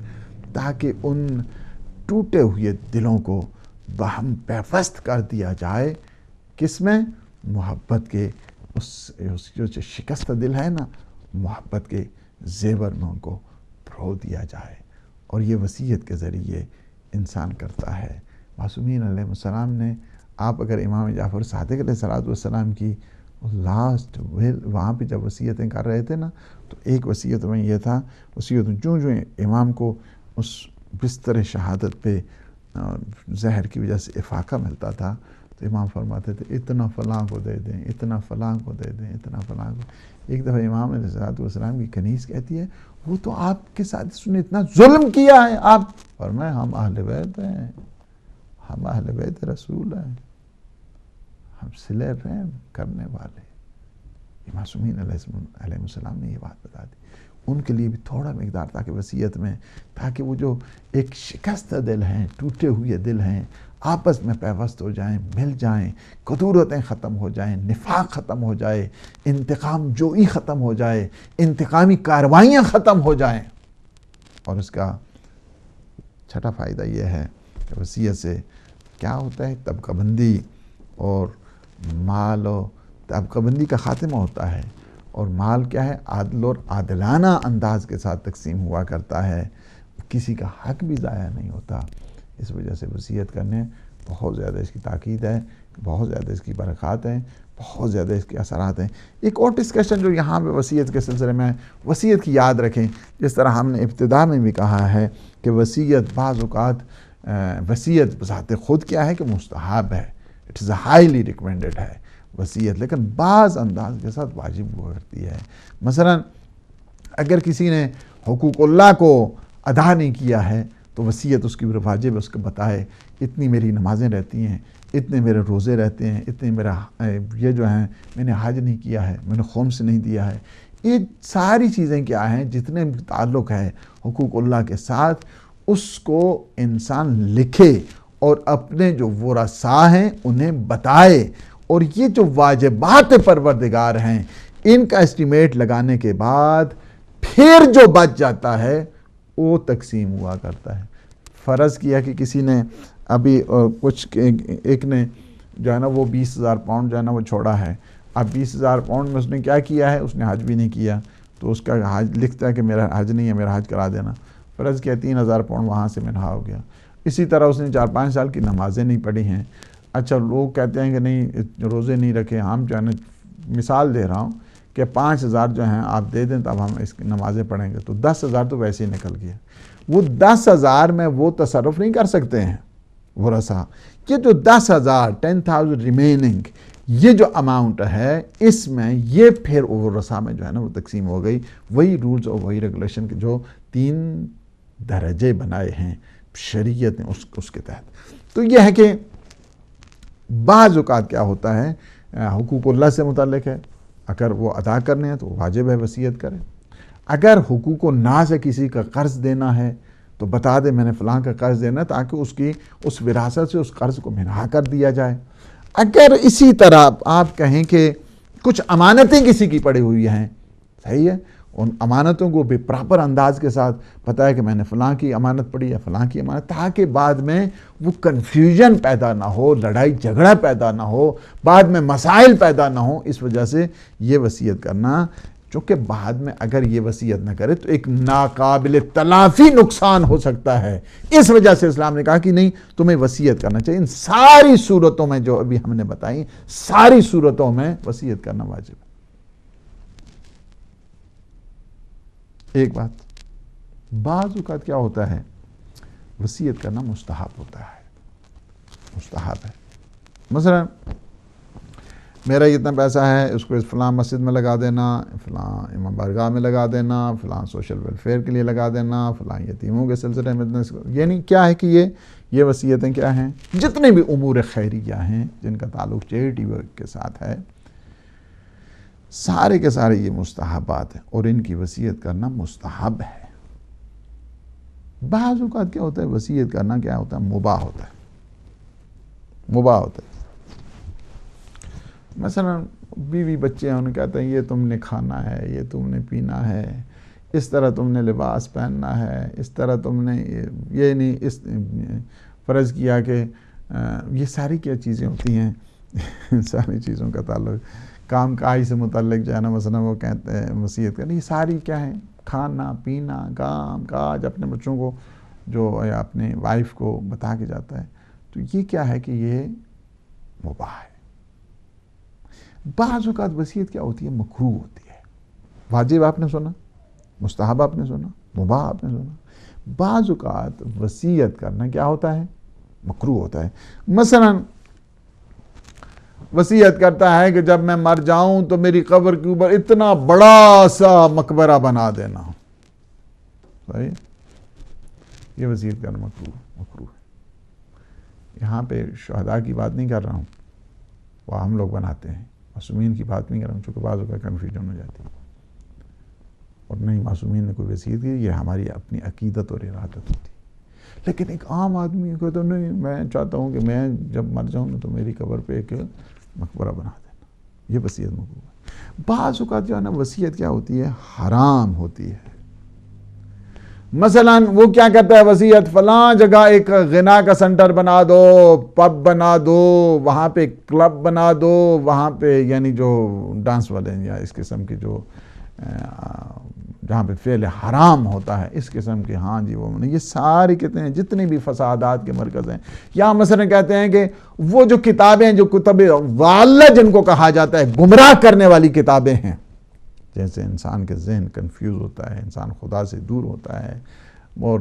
تاکہ ان ٹوٹے ہوئے دلوں کو باہم پیوست کر دیا جائے. کس میں؟ محبت کے اس جو شکستہ دل ہے نا، محبت کے زیور میں ان کو پرو دیا جائے. اور یہ وصیت کے ذریعے انسان کرتا ہے. معصومین علیہ السلام نے، آپ اگر امام جعفر صادق علیہ السلام کی لاسٹ وہاں پہ جب وصیتیں کر رہے تھے نا، تو ایک وصیت میں یہ تھا، وصیت جو امام کو اس بستر شہادت پہ زہر کی وجہ سے افاقہ ملتا تھا، تو امام فرماتے تھے اتنا فلاں کو دے دیں، اتنا فلاں کو دے دیں، اتنا فلاں کو. ایک دفعہ امام علیہ السلام کی کنیز کہتی ہے وہ تو آپ کے ساتھ اس نے اتنا ظلم کیا ہے. آپ فرمائے ہم اہل بیت ہیں، ہم اہل بیت رسول ہیں، ہم صلہ رحم کرنے والے. معصومین علیہ السلام نے یہ بات بتا دی. ان کے لیے بھی تھوڑا مقدار تاکہ وصیت میں، تاکہ وہ جو ایک شکستہ دل ہیں، ٹوٹے ہوئے دل ہیں، آپس میں پیوست ہو جائیں، مل جائیں، کدورتیں ختم ہو جائیں، نفاق ختم ہو جائے، انتقام جوئی ختم ہو جائے، انتقامی کاروائیاں ختم ہو جائیں. اور اس کا چھٹا فائدہ یہ ہے کہ وصیت سے کیا ہوتا ہے؟ طبقہ بندی اور مال و طبقہ بندی کا خاتمہ ہوتا ہے. اور مال کیا ہے؟ عادل اور عادلانہ انداز کے ساتھ تقسیم ہوا کرتا ہے، کسی کا حق بھی ضائع نہیں ہوتا. اس وجہ سے وصیت کرنے بہت زیادہ اس کی تاکید ہے بہت زیادہ اس کی برکات ہیں، بہت زیادہ اس کے اثرات ہیں۔ ایک اور ڈسکشن جو یہاں پہ وصیت کے سلسلے میں، وصیت کی یاد رکھیں، جس طرح ہم نے ابتدا میں بھی کہا ہے کہ وصیت بعض اوقات وصیت بذات خود کیا ہے کہ مستحب ہے، اٹ از ہائیلی ریکمینڈڈ ہے وصیت، لیکن بعض انداز کے ساتھ واجب ہوا کرتی ہے۔ مثلا اگر کسی نے حقوق اللہ کو ادا نہیں کیا ہے تو وصیت اس کی واجب ہے، اس کو بتائے اتنی میری نمازیں رہتی ہیں، اتنے میرے روزے رہتے ہیں، اتنے میرا یہ جو ہیں میں نے حج نہیں کیا ہے، میں نے خمس نہیں دیا ہے۔ یہ ساری چیزیں کیا ہیں، جتنے تعلق ہے حقوق اللہ کے ساتھ، اس کو انسان لکھے اور اپنے جو ورثاء ہیں انہیں بتائے، اور یہ جو واجبات پروردگار ہیں ان کا اسٹیمیٹ لگانے کے بعد پھر جو بچ جاتا ہے وہ تقسیم ہوا کرتا ہے۔ فرض کیا کہ کسی نے ابھی کچھ ایک نے جو ہے نا وہ 20,000 پاؤنڈ جو ہے نا وہ چھوڑا ہے، اب 20,000 پاؤنڈ میں اس نے کیا کیا ہے، اس نے حج بھی نہیں کیا، تو اس کا حج لکھتا ہے کہ میرا حج نہیں ہے، میرا حج کرا دینا۔ فرض کیا 3,000 پاؤنڈ وہاں سے منہا ہو گیا۔ اسی طرح اس نے 4-5 سال کی نمازیں نہیں پڑھی ہیں، اچھا لوگ کہتے ہیں کہ نہیں روزے نہیں رکھے، ہم جو ہے نا مثال دے رہا ہوں کہ 5,000 جو ہیں آپ دے دیں تب ہم اس کی نمازیں پڑھیں گے، تو 10,000 تو ویسے ہی نکل گیا۔ وہ 10,000 میں وہ تصرف نہیں کر سکتے ہیں ورثاء، یہ جو 10,000 ریمیننگ یہ جو اماؤنٹ ہے اس میں یہ پھر ورثاء میں جو ہے نا وہ تقسیم ہو گئی۔ وہی رولز اور وہی ریگولیشن کے جو 3 درجے بنائے ہیں شریعت نے اس کے تحت۔ تو یہ ہے کہ بعض اوقات کیا ہوتا ہے حقوق اللہ سے متعلق ہے، اگر وہ ادا کرنے ہیں تو واجب ہے وصیت کریں۔ اگر حقوق الناس ہے، کسی کا قرض دینا ہے تو بتا دے میں نے فلاں کا قرض دینا، تاکہ اس وراثت سے اس قرض کو منہا کر دیا جائے۔ اگر اسی طرح آپ کہیں کہ کچھ امانتیں کسی کی پڑی ہوئی ہیں، صحیح ہے، ان امانتوں کو بھی پراپر انداز کے ساتھ بتایا کہ میں نے فلاں کی امانت پڑی ہے، فلاں کی امانت، تاکہ بعد میں وہ کنفیوژن پیدا نہ ہو، لڑائی جھگڑا پیدا نہ ہو، بعد میں مسائل پیدا نہ ہو۔ اس وجہ سے یہ وصیت کرنا، چونکہ بعد میں اگر یہ وصیت نہ کرے تو ایک ناقابل تلافی نقصان ہو سکتا ہے، اس وجہ سے اسلام نے کہا کہ نہیں تمہیں وصیت کرنا چاہیے۔ ان ساری صورتوں میں جو ابھی ہم نے بتائی، ساری صورتوں میں وصیت کرنا واجب ہے۔ ایک بات، بعض اوقات کیا ہوتا ہے وصیت کرنا مستحب ہوتا ہے، مستحب ہے۔ مثلا میرا اتنا پیسہ ہے، اس کو فلاں مسجد میں لگا دینا، فلاں امام بارگاہ میں لگا دینا، فلاں سوشل ویلفیئر کے لیے لگا دینا، فلاں یتیموں کے سلسلے میں یعنی کیا ہے کہ یہ وصیتیں کیا ہیں، جتنے بھی امور خیریہ ہیں جن کا تعلق چیریٹی ورک کے ساتھ ہے، سارے کے سارے یہ مستحبات ہیں اور ان کی وصیت کرنا مستحب ہے۔ بعض اوقات کیا ہوتا ہے وصیت کرنا کیا ہوتا ہے مباح ہوتا ہے، مباح ہوتا ہے۔ مثلا بیوی بچے ہیں، انہیں کہتے ہیں یہ تم نے کھانا ہے، یہ تم نے پینا ہے، اس طرح تم نے لباس پہننا ہے، اس طرح تم نے یہ نہیں، اس فرض کیا کہ یہ ساری کیا چیزیں ہوتی ہیں ساری چیزوں کا تعلق کام کاج سے متعلق جو ہے نا، مثلا وہ کہتے ہیں وصیت کرنا، یہ ساری کیا ہے کھانا پینا کام کاج اپنے بچوں کو جو یا اپنے وائف کو بتا کے جاتا ہے، تو یہ کیا ہے کہ یہ مباح ہے۔ بعض اوقات وصیت کیا ہوتی ہے مکروہ ہوتی ہے، واجب آپ نے سنا، مستحب آپ نے سنا، مباح آپ نے سنا۔ بعض اوقات وصیت کرنا کیا ہوتا ہے مکروہ ہوتا ہے۔ مثلا وصیت کرتا ہے کہ جب میں مر جاؤں تو میری قبر کے اوپر اتنا بڑا سا مقبرہ بنا دینا، صحیح، یہ وصیت کرنا مکروہ ہے۔ یہاں پہ شہداء کی بات نہیں کر رہا ہوں، وہ ہم لوگ بناتے ہیں، معصومین کی بات نہیں کر رہا ہوں، چونکہ بعضوں کا کنفیوژن ہو جاتی ہے، اور نہیں معصومین نے کوئی وصیت کی، یہ ہماری اپنی عقیدت اور ارادت ہوتی ہے۔ لیکن ایک عام آدمی کو تو نہیں، میں چاہتا ہوں کہ میں جب مر جاؤں تو میری قبر پہ ایک مقبرہ بنا دینا، یہ وصیت مکروہ ہے۔ بعض اوقات جو ہے نا وصیت کیا ہوتی ہے حرام ہوتی ہے۔ مثلا وہ کیا کہتا ہے وصیت، فلاں جگہ ایک غنا کا سنٹر بنا دو، پب بنا دو، وہاں پہ کلب بنا دو، وہاں پہ یعنی جو ڈانس والے یا اس قسم کے جو جہاں پہ فعل حرام ہوتا ہے اس قسم کے، ہاں جی وہ یہ ساری کتنے جتنی بھی فسادات کے مرکز ہیں. یا مثلا کہتے ہیں کہ وہ جو کتابیں جو کتب ضالہ جن کو کہا جاتا ہے، گمراہ کرنے والی کتابیں ہیں، جیسے انسان کے ذہن کنفیوز ہوتا ہے، انسان خدا سے دور ہوتا ہے اور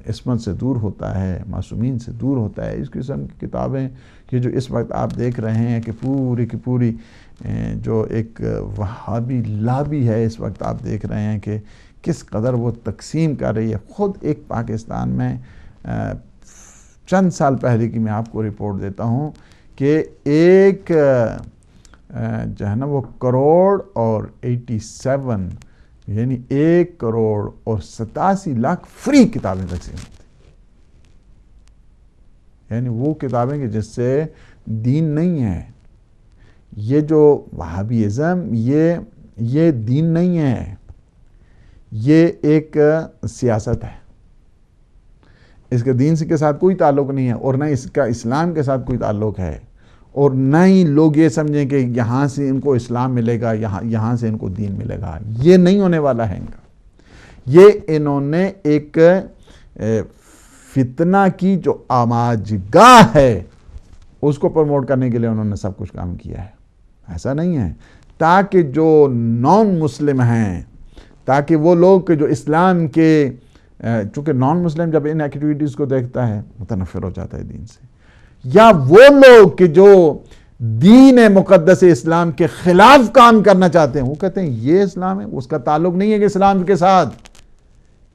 عصمت سے دور ہوتا ہے، معصومین سے دور ہوتا ہے. اس قسم کی کتابیں کہ جو اس وقت آپ دیکھ رہے ہیں کہ پوری کی پوری جو ایک وہابی لابی ہے، اس وقت آپ دیکھ رہے ہیں کہ کس قدر وہ تقسیم کر رہی ہے. خود ایک پاکستان میں چند سال پہلے کی میں آپ کو رپورٹ دیتا ہوں کہ ایک جو ہے نا وہ 1,87 یعنی 1,87,00,000 فری کتابیں تقسیم ہوتی، یعنی وہ کتابیں کہ جس سے دین نہیں ہے. یہ جو وہابیزم یہ دین نہیں ہے، یہ ایک سیاست ہے. اس کا دین کے ساتھ کوئی تعلق نہیں ہے، اور نہ اس کا اسلام کے ساتھ کوئی تعلق ہے، اور نہ ہی لوگ یہ سمجھیں کہ یہاں سے ان کو اسلام ملے گا، یہاں سے ان کو دین ملے گا. یہ نہیں ہونے والا ہے ان کا. یہ انہوں نے ایک فتنہ کی جو آماجگاہ ہے اس کو پروموٹ کرنے کے لیے انہوں نے سب کچھ کام کیا ہے. ایسا نہیں ہے تاکہ جو نان مسلم ہیں، تاکہ وہ لوگ کہ جو اسلام کے، چونکہ نان مسلم جب ان ایکٹیویٹیز کو دیکھتا ہے متنفر ہو جاتا ہے دین سے، یا وہ لوگ کہ جو دین مقدس اسلام کے خلاف کام کرنا چاہتے ہیں، وہ کہتے ہیں یہ اسلام ہے. اس کا تعلق نہیں ہے کہ اسلام کے ساتھ.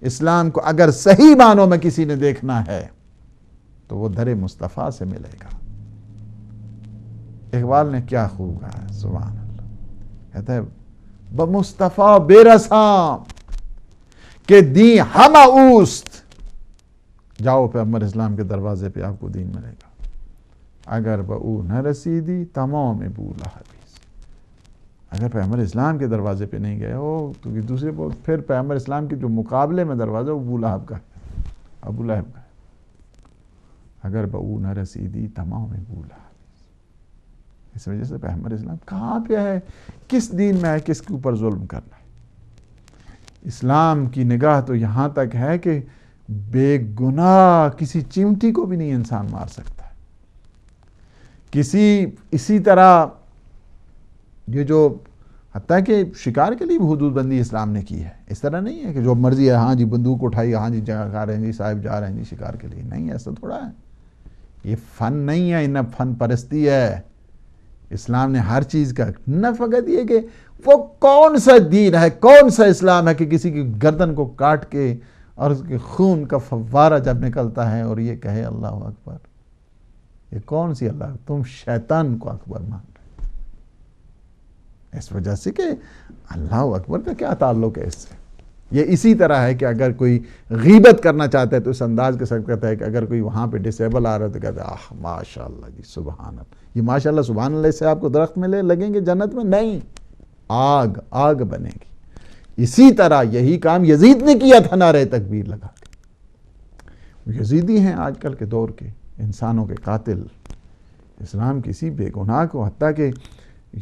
اسلام کو اگر صحیح معنوں میں کسی نے دیکھنا ہے تو وہ در مصطفیٰ سے ملے گا. اقبال نے کیا خوب کہا ہے، سبحان اللہ، کہتا ہے بمصطفیٰ بے رساں کہ دین ہم اوست، جاؤ پیغمبر اسلام کے دروازے پہ آپ کو دین ملے گا. اگر بہو نہ رسیدی تمام بولا حدیث. اگر پیغمبر اسلام کے دروازے پہ نہیں گئے ہو تو دوسرے پھر پیغمبر اسلام کے جو مقابلے میں دروازہ وہ ابو لہب کا ہے، ابو لہب کا ہے. اگر بہو نہ رسیدی تمام بولا. اس وجہ سے پیغمبر اسلام کہاں پہ ہے، کس دین میں ہے، کس کے اوپر ظلم کرنا ہے. اسلام کی نگاہ تو یہاں تک ہے کہ بے گناہ کسی چیونٹی کو بھی نہیں انسان مار سکتا ہے. اسی طرح یہ جو حتیٰ کہ شکار کے لیے بھی حدود بندی اسلام نے کی ہے. اس طرح نہیں ہے کہ جو مرضی ہے، ہاں جی بندوق اٹھائی، ہاں جی جگہ کھا رہے ہیں جی صاحب جا رہے ہیں جی شکار کے لیے. نہیں، ایسا تھوڑا ہے. یہ فن نہیں ہے، انہیں فن پرستی ہے. اسلام نے ہر چیز کا، نہ فقط یہ کہ وہ کون سا دین ہے، کون سا اسلام ہے کہ کسی کی گردن کو کاٹ کے اور اس کے خون کا فوارہ جب نکلتا ہے اور یہ کہے اللہ اکبر. یہ کون سی اللہ؟ تم شیطان کو اکبر مان رہے. اس وجہ سے کہ اللہ اکبر کا کیا تعلق ہے اس سے. یہ اسی طرح ہے کہ اگر کوئی غیبت کرنا چاہتا ہے تو اس انداز کے ساتھ کہتا ہے کہ اگر کوئی وہاں پہ ڈسیبل آ رہا ہے تو کہتا ہے آہ ماشاءاللہ جی سبحان اللہ. یہ ماشاءاللہ سبحان اللہ سے آپ کو درخت میں لگیں گے جنت میں؟ نہیں، آگ بنے گی. اسی طرح یہی کام یزید نے کیا تھا نعرہ تکبیر لگا کے. یزیدی ہیں آج کل کے دور کے انسانوں کے قاتل. اسلام کسی بے گناہ کو، حتیٰ کہ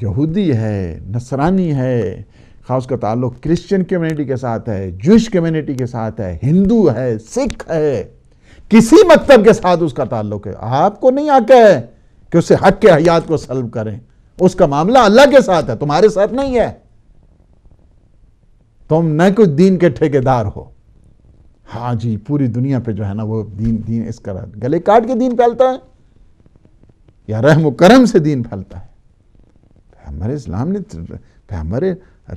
یہودی ہے، نصرانی ہے، خاص کا تعلق کرسچن کمیونٹی کے ساتھ ہے، جوش کمیونٹی کے ساتھ ہے، ہندو ہے، سکھ ہے، کسی مکتب کے ساتھ اس کا تعلق ہے. آپ کو نہیں آکا ہے کہ اس سے حق کے حیات کو سلب کریں. اس کا معاملہ اللہ کے ساتھ ہے، تمہارے ساتھ نہیں ہے. تم نہ کچھ دین کے ٹھیکیدار ہو. ہاں جی پوری دنیا پہ جو ہے نا وہ دین اس کا گلے کاٹ کے دین پھیلتا ہے یا رحم و کرم سے دین پھیلتا ہے. پیغمبر اسلام نے پیغمبر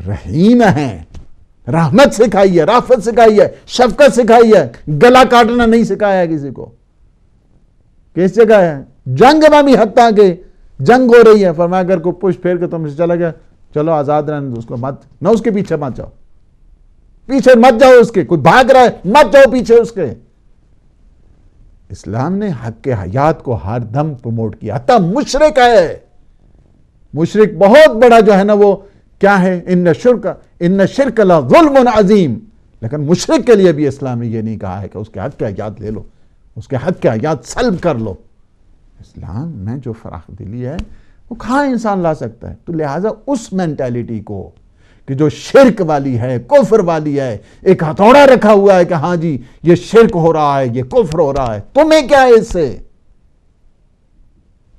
رحیم ہیں، رحمت سکھائی ہے، رافت سکھائی ہے، شفقت سکھائی ہے. گلا کاٹنا نہیں سکھایا ہے کسی کو. کس جگہ ہے؟ جنگ میں بھی حتیٰ کہ جنگ ہو رہی ہے فرمایا اگر کوئی پش پھیر کے تم سے چلا گیا چلو آزاد رہنے دو اس کو، مت نہ اس کے پیچھے مت جاؤ، پیچھے مت جاؤ اس کے. کوئی بھاگ رہا ہے مت جاؤ پیچھے اس کے. اسلام نے حق کے حیات کو ہر دم پروموٹ کیا. حتیٰ مشرک ہے، مشرک بہت بڑا جو ہے نا وہ کیا ہے، ان شرک لظلم عظیم. لیکن مشرک کے لیے بھی اسلام نے یہ نہیں کہا ہے کہ اس کے حق کے حیات لے لو، اس کے حق کے حیات سلب کر لو. اسلام میں جو فراخ دلی ہے وہ کہاں انسان لا سکتا ہے. تو لہٰذا اس مینٹیلٹی کو کہ جو شرک والی ہے، کفر والی ہے، ایک ہتھوڑا رکھا ہوا ہے کہ ہاں جی یہ شرک ہو رہا ہے، یہ کفر ہو رہا ہے، تمہیں کیا ہے اس سے؟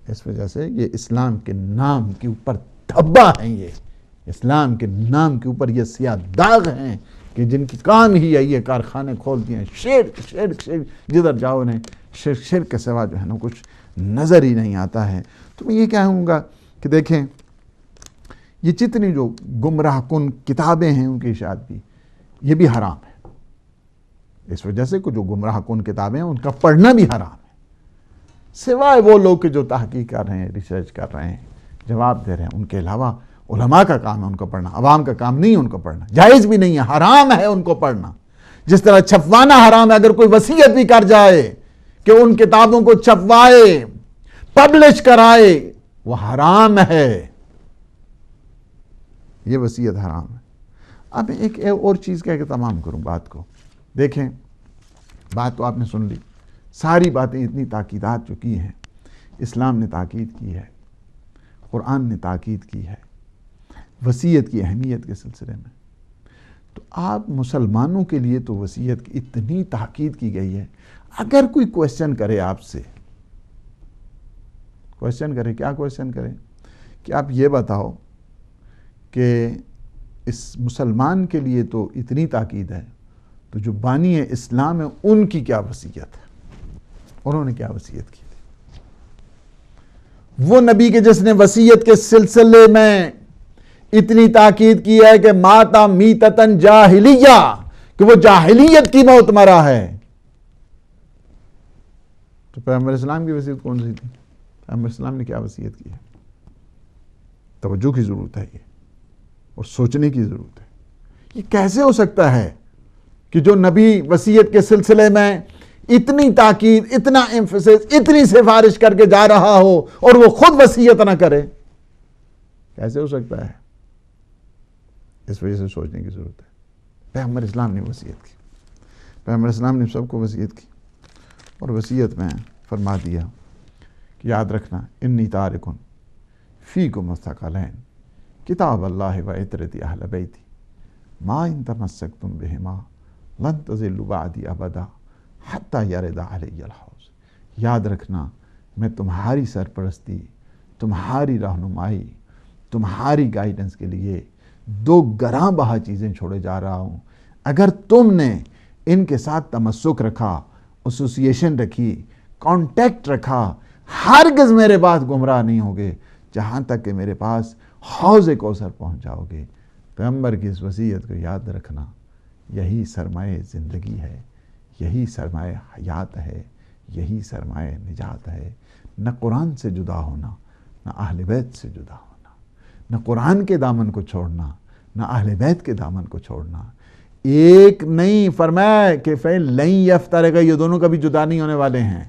اس وجہ سے یہ اسلام کے نام کے اوپر دھبا ہیں، یہ اسلام کے نام کے اوپر یہ سیاہ داغ ہیں کہ جن کی کام ہی ہے یہ کارخانے کھول دیے ہیں، شرک شرک شرک، جدھر جاؤ انہیں شرک شرک کے سوا جو ہے نا کچھ نظر ہی نہیں آتا ہے۔ تو میں یہ کہوں گا کہ دیکھیں یہ جتنی جو گمراہ کن کتابیں ہیں ان کی اشاعت بھی، یہ بھی حرام ہے۔ اس وجہ سے کہ جو گمراہ کن کتابیں ہیں ان کا پڑھنا بھی حرام ہے، سوائے وہ لوگ کہ جو تحقیق کر رہے ہیں، ریسرچ کر رہے ہیں، جواب دے رہے ہیں، ان کے علاوہ علماء کا کام ہے ان کو پڑھنا، عوام کا کام نہیں ان کو پڑھنا، جائز بھی نہیں ہے، حرام ہے ان کو پڑھنا۔ جس طرح چھپوانا حرام ہے، اگر کوئی وصیت بھی کر جائے کہ ان کتابوں کو چھپوائے، پبلش کرائے، وہ حرام ہے، یہ وصیت حرام ہے۔ اب ایک اور چیز کہہ کے تمام کروں بات کو، دیکھیں بات تو آپ نے سن لی، ساری باتیں اتنی تاکیدات جو کی ہیں، اسلام نے تاکید کی ہے، قرآن نے تاکید کی ہے وصیت کی اہمیت کے سلسلے میں، تو آپ مسلمانوں کے لیے تو وصیت کی اتنی تاکید کی گئی ہے۔ اگر کوئی کویسچن کرے آپ سے، کویسچن کرے، کیا کویسچن کرے کہ آپ یہ بتاؤ کہ اس مسلمان کے لیے تو اتنی تاکید ہے، تو جو بانی اسلام ہے ان کی کیا وصیت ہے، انہوں نے کیا وصیت کی تھی؟ وہ نبی کے جس نے وصیت کے سلسلے میں اتنی تاکید کی ہے کہ ماتا میتتن جاہلیہ، کہ وہ جاہلیت کی موت مرا ہے، تو پیغمبر اسلام کی وصیت کون سی تھی؟ پیغمبر اسلام نے کیا وصیت کی ہے؟ توجہ کی ضرورت ہے یہ، اور سوچنے کی ضرورت ہے۔ یہ کیسے ہو سکتا ہے کہ جو نبی وصیت کے سلسلے میں اتنی تاکید، اتنا ایمفیسس، اتنی سفارش کر کے جا رہا ہو اور وہ خود وصیت نہ کرے؟ کیسے ہو سکتا ہے؟ اس وجہ سے سوچنے کی ضرورت ہے۔ پیغمبر اسلام نے وصیت کی، پیغمبر اسلام نے سب کو وصیت کی، اور وصیت میں فرما دیا کہ یاد رکھنا انی تارکن فیکم الثقلین کتاب اللہ و عترتی اہل بیتی ما ان تمسکتم بہما لن تضلوا بعدی ابدا حتی یرد علی الحوض۔ یاد رکھنا میں تمہاری سرپرستی، تمہاری رہنمائی، تمہاری گائیڈنس کے لیے دو گراں بہا چیزیں چھوڑے جا رہا ہوں، اگر تم نے ان کے ساتھ تمسک رکھا، ایسوسیشن رکھی، کانٹیکٹ رکھا، ہرگز میرے بعد گمراہ نہیں ہوگے جہاں تک کہ میرے پاس حوض کوثر پہنچ جاؤ گے۔ پیغمبر کی اس وصیت کو یاد رکھنا، یہی سرمایہ زندگی ہے، یہی سرمایہ حیات ہے، یہی سرمایہ نجات ہے۔ نہ قرآن سے جدا ہونا، نہ اہل بیت سے جدا ہونا، نہ قرآن کے دامن کو چھوڑنا، نہ اہل بیت کے دامن کو چھوڑنا۔ ایک نہیں، فرمایا کہ فَإِن لَن يَفْتَرِقَا، یہ دونوں کبھی جدا نہیں ہونے والے ہیں،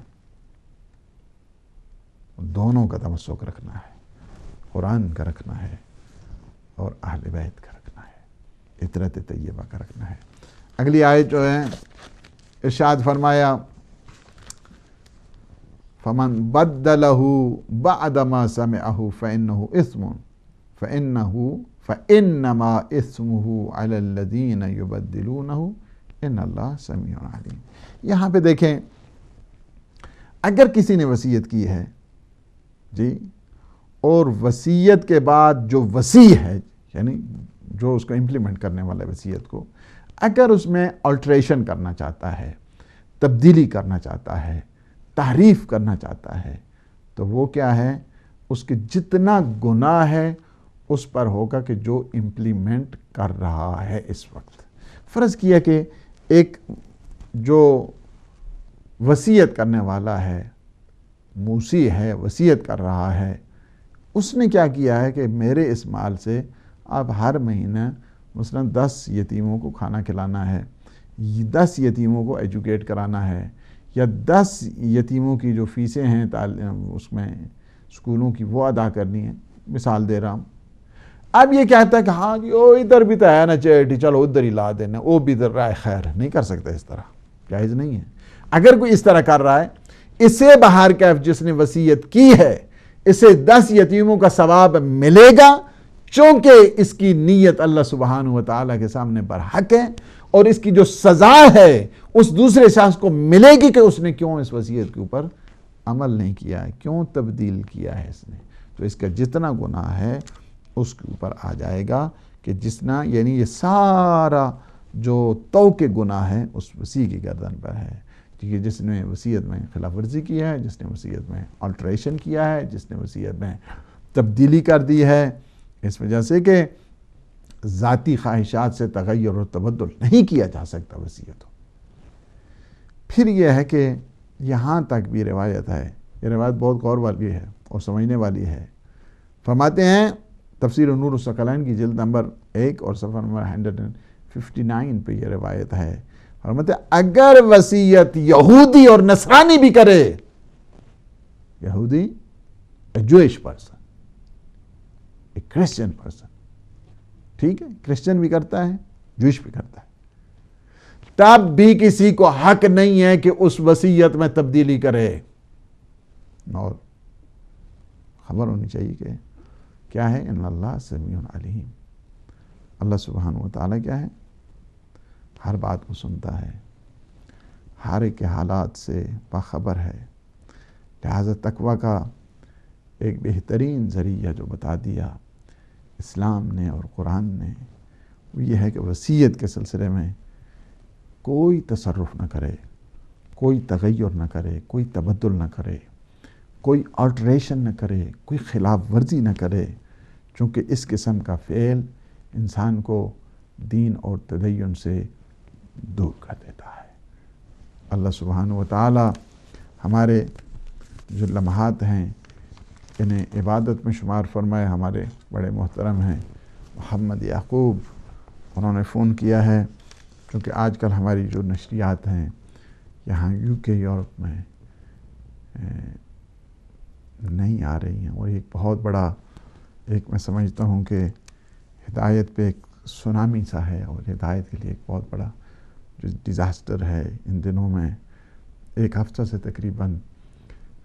دونوں کا تمسک رکھنا ہے، قرآن کا رکھنا ہے اور اہل بیت کا رکھنا ہے، عطرت طیبہ کا رکھنا ہے۔ اگلی آیت جو ہے ارشاد فرمایا فَمَن بَدَّلَهُ بَعْدَ مَا سَمِعَهُ فَإِنَّمَا إِثْمُهُ عَلَى الَّذِينَ يُبَدِّلُونَهُ إِنَّ اللَّهَ سَمِيعٌ عَلِيمٌ۔ یہاں پہ دیکھیں، اگر کسی نے وصیت کی ہے جی، اور وصیت کے بعد جو وصی ہے، یعنی جو اس کو امپلیمنٹ کرنے والا وصیت کو، اگر اس میں آلٹریشن کرنا چاہتا ہے، تبدیلی کرنا چاہتا ہے، تحریف کرنا چاہتا ہے، تو وہ کیا ہے، اس کے جتنا گناہ ہے اس پر ہوگا کہ جو امپلیمنٹ کر رہا ہے اس وقت۔ فرض کیا کہ ایک جو وصیت کرنے والا ہے، موصی ہے، وصیت کر رہا ہے، اس نے کیا کیا ہے کہ میرے اس مال سے اب ہر مہینہ مثلا 10 یتیموں کو کھانا کھلانا ہے، 10 یتیموں کو ایجوکیٹ کرانا ہے، یا 10 یتیموں کی جو فیسیں ہیں اس میں اسکولوں کی وہ ادا کرنی ہے، مثال دے رہا ہوں۔ اب یہ کہتا ہے کہ ہاں جی وہ ادھر بھی تو ہے نا چیریٹی، چلو ادھر ہی لا دینا، وہ بھی ادھر رائے خیر، نہیں کر سکتا اس طرح، جائز نہیں ہے۔ اگر کوئی اس طرح کر رہا ہے، اسے بہر کیف جس نے وصیت کی ہے، اسے 10 یتیموں کا ثواب ملے گا، چونکہ اس کی نیت اللہ سبحانہ و تعالیٰ کے سامنے برحق ہے، اور اس کی جو سزا ہے اس دوسرے شخص کو ملے گی کہ اس نے کیوں اس وصیت کے اوپر عمل نہیں کیا ہے، کیوں تبدیل کیا ہے اس نے. تو اس کا جتنا گناہ ہے اس کے اوپر آ جائے گا کہ جتنا، یعنی یہ سارا جو کے گناہ ہے اس وصی کی گردن پر ہے. کہ جس نے وصیت میں خلاف ورزی کیا ہے، جس نے وصیت میں آلٹریشن کیا ہے، جس نے وصیت میں تبدیلی کر دی ہے، اس وجہ سے کہ ذاتی خواہشات سے تغیر اور تبدل نہیں کیا جا سکتا وصیت. پھر یہ ہے کہ یہاں تک بھی روایت ہے، یہ روایت بہت غور والی ہے اور سمجھنے والی ہے. فرماتے ہیں تفسیر نور الثقلین کی جلد نمبر 1 اور صفحہ نمبر 159 پہ یہ روایت ہے. فرماتے ہیں اگر وصیت یہودی اور نصرانی بھی کرے، یہودی جوئش پرسن، ایک کرسچن پرسن، ٹھیک ہے، کرسچن بھی کرتا ہے، جوئش بھی کرتا ہے، تب بھی کسی کو حق نہیں ہے کہ اس وصیت میں تبدیلی کرے. اور خبر ہونی چاہیے کہ کیا ہے، ان اللہ سمیع علیم، اللہ سبحانہ و تعالیٰ کیا ہے، ہر بات کو سنتا ہے، ہر ایک کے حالات سے باخبر ہے. لہذا تقویٰ کا ایک بہترین ذریعہ جو بتا دیا اسلام نے اور قرآن نے، وہ یہ ہے کہ وصیت کے سلسلے میں کوئی تصرف نہ کرے، کوئی تغیر نہ کرے، کوئی تبدل نہ کرے، کوئی آلٹریشن نہ کرے، کوئی خلاف ورزی نہ کرے، چونکہ اس قسم کا فعل انسان کو دین اور تدین سے دور کر دیتا ہے. اللہ سبحانہ و تعالی ہمارے جو لمحات ہیں انہیں عبادت میں شمار فرمائے. ہمارے بڑے محترم ہیں محمد یعقوب، انہوں نے فون کیا ہے، کیونکہ آج کل ہماری جو نشریات ہیں یہاں UK یورپ میں نہیں آ رہی ہیں، اور ایک بہت بڑا، ایک میں سمجھتا ہوں کہ ہدایت پہ ایک سونامی سا ہے، اور ہدایت کے لیے ایک بہت بڑا جو ڈیزاسٹر ہے. ان دنوں میں ایک ہفتہ سے تقریباً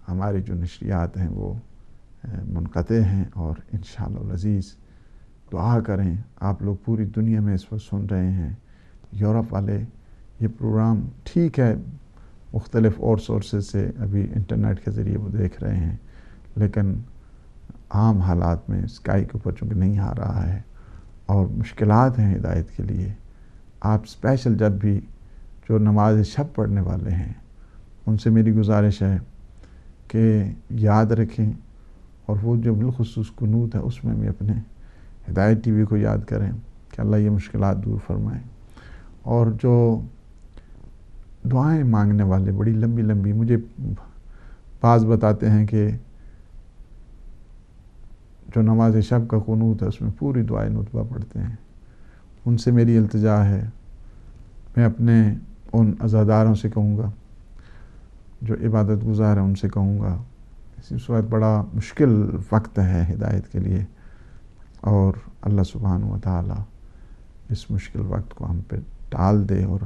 ہماری جو نشریات ہیں وہ منقطع ہیں، اور انشاءاللہ العزیز دعا کریں. آپ لوگ پوری دنیا میں اس وقت سن رہے ہیں، یورپ والے یہ پروگرام ٹھیک ہے مختلف اور سورسز سے ابھی انٹرنیٹ کے ذریعے وہ دیکھ رہے ہیں، لیکن عام حالات میں اسکائی کے اوپر چونکہ نہیں آ رہا ہے اور مشکلات ہیں ہدایت کے لیے. آپ اسپیشل جب بھی جو نماز شب پڑھنے والے ہیں ان سے میری گزارش ہے کہ یاد رکھیں، اور وہ جو بالخصوص قنوت ہے اس میں بھی اپنے ہدایت TV کو یاد کریں کہ اللہ یہ مشکلات دور فرمائے. اور جو دعائیں مانگنے والے بڑی لمبی لمبی، مجھے بعض بتاتے ہیں کہ جو نماز شب کا قنوت ہے اس میں پوری دعائیں نطبہ پڑھتے ہیں. ان سے میری التجا ہے، میں اپنے ان عزاداروں سے کہوں گا جو عبادت گزار ہیں، ان سے کہوں گا اس وقت بڑا مشکل وقت ہے ہدایت کے لیے، اور اللہ سبحانہ و تعالی اس مشکل وقت کو ہم پہ ٹال دے اور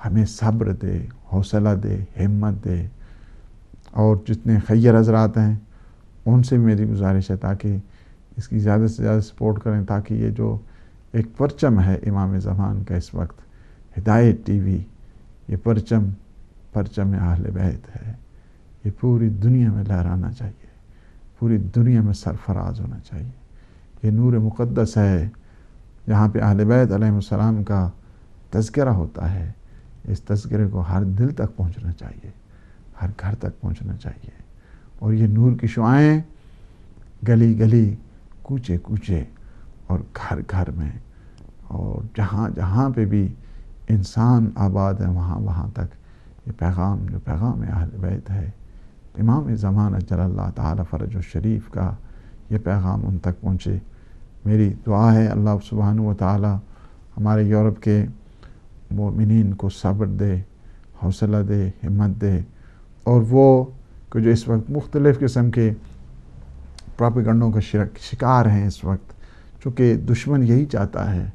ہمیں صبر دے، حوصلہ دے، ہمت دے. اور جتنے خیر حضرات ہیں ان سے میری گزارش ہے تاکہ اس کی زیادہ سے زیادہ سپورٹ کریں، تاکہ یہ جو ایک پرچم ہے امام زمان کا اس وقت، ہدایت TV، یہ پرچم اہل بیت ہے، یہ پوری دنیا میں لہرانا چاہیے، پوری دنیا میں سرفراز ہونا چاہیے. یہ نور مقدس ہے جہاں پہ اہل بیت علیہ السلام کا تذکرہ ہوتا ہے. اس تذکرے کو ہر دل تک پہنچنا چاہیے، ہر گھر تک پہنچنا چاہیے. اور یہ نور کی شعائیں گلی گلی، کوچے کوچے اور گھر گھر میں، اور جہاں جہاں پہ بھی انسان آباد ہے وہاں وہاں تک یہ پیغام، جو پیغام اہل بیت ہے، امام زمان اجل اللہ تعالی فرج الشریف کا، یہ پیغام ان تک پہنچے. میری دعا ہے اللہ سبحانہ و تعالی ہمارے یورپ کے مومنین کو صبر دے، حوصلہ دے، ہمت دے. اور وہ کہ جو اس وقت مختلف قسم کے پراپیگنڈوں کا شکار ہیں اس وقت، چونکہ دشمن یہی چاہتا ہے،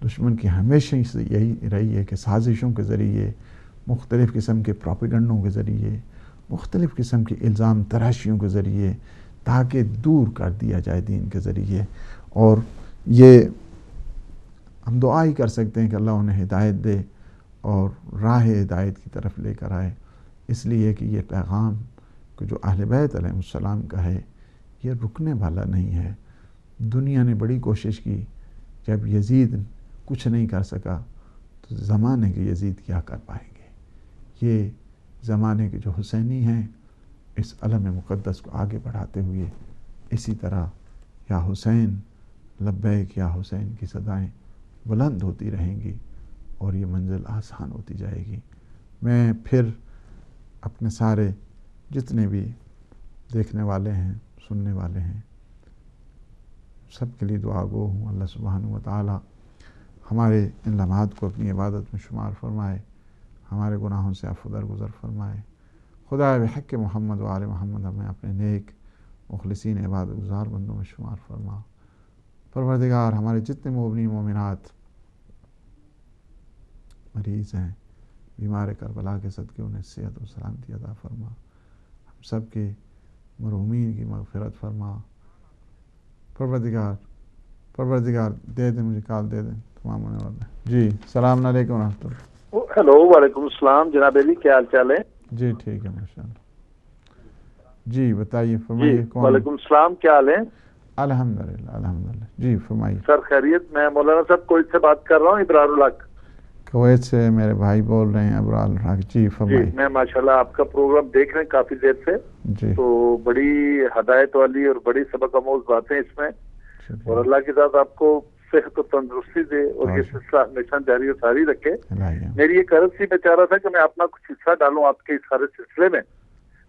دشمن کی ہمیشہ سے یہی رہی ہے کہ سازشوں کے ذریعے، مختلف قسم کے پراپیگنڈوں کے ذریعے، مختلف قسم کے الزام تراشیوں کے ذریعے، تاکہ دور کر دیا جائے دین کے ذریعے. اور یہ ہم دعا ہی کر سکتے ہیں کہ اللہ انہیں ہدایت دے اور راہ ہدایت کی طرف لے کر آئے، اس لیے کہ یہ پیغام کہ جو اہل بیت علیہ السلام کا ہے یہ رکنے والا نہیں ہے۔ دنیا نے بڑی کوشش کی، جب یزید کچھ نہیں کر سکا تو زمانے کے یزید کیا کر پائیں گے۔ یہ زمانے کے جو حسینی ہیں اس علم مقدس کو آگے بڑھاتے ہوئے اسی طرح یا حسین لبیک یا حسین کی صدائیں بلند ہوتی رہیں گی اور یہ منزل آسان ہوتی جائے گی۔ میں پھر اپنے سارے جتنے بھی دیکھنے والے ہیں، سننے والے ہیں، سب کے لیے دعا گو ہوں اللہ سبحانہ و تعالی ہمارے ان لمحات کو اپنی عبادت میں شمار فرمائے، ہمارے گناہوں سے عفو درگزر فرمائے۔ خدا بحق محمد و آل محمد ہمیں اپنے نیک مخلصین عبادت گزار بندوں میں شمار فرما۔ پروردگار ہمارے جتنے مومنین مومنات مریض ہیں، بیمار کربلا کے صدقے انہیں صحت و سلامتی عطا فرما، ہم سب کے مرحومین کی مغفرت فرما۔ پروردگار دے دیں، مجھے کال دے دیں، تمام ہونے والا ہے۔ جی السلام علیکم ورحمۃ اللہ۔ ہیلو، وعلیکم السلام جناب علی، کیا حال چال ہے؟ جی ٹھیک ہے ماشاءاللہ۔ جی بتائیے، فرمائیے۔ کون؟ وعلیکم السلام، کیا حال ہے؟ الحمدللہ الحمدللہ۔ جی فرمائیے۔ سر خیریت؟ میں مولانا صاحب کویت سے بات کر رہا ہوں، ابرار الحق۔ کویت سے میرے بھائی بول رہے ہیں ابرار الحق۔ جی فرمائیے۔ جی میں ماشاءاللہ آپ کا پروگرام دیکھ رہے ہیں کافی دیر سے، جی تو بڑی ہدایت والی اور بڑی سبق آموز باتیں اس میں، اور اللہ کے ساتھ آپ کو صحت و تندرستی دے اور یہ سلسلہ ہمیشہ جاری و ساری رکھے۔ میری یہ عرض سی، میں چاہ رہا تھا کہ میں اپنا کچھ حصہ ڈالوں آپ کے اس سارے سلسلے میں،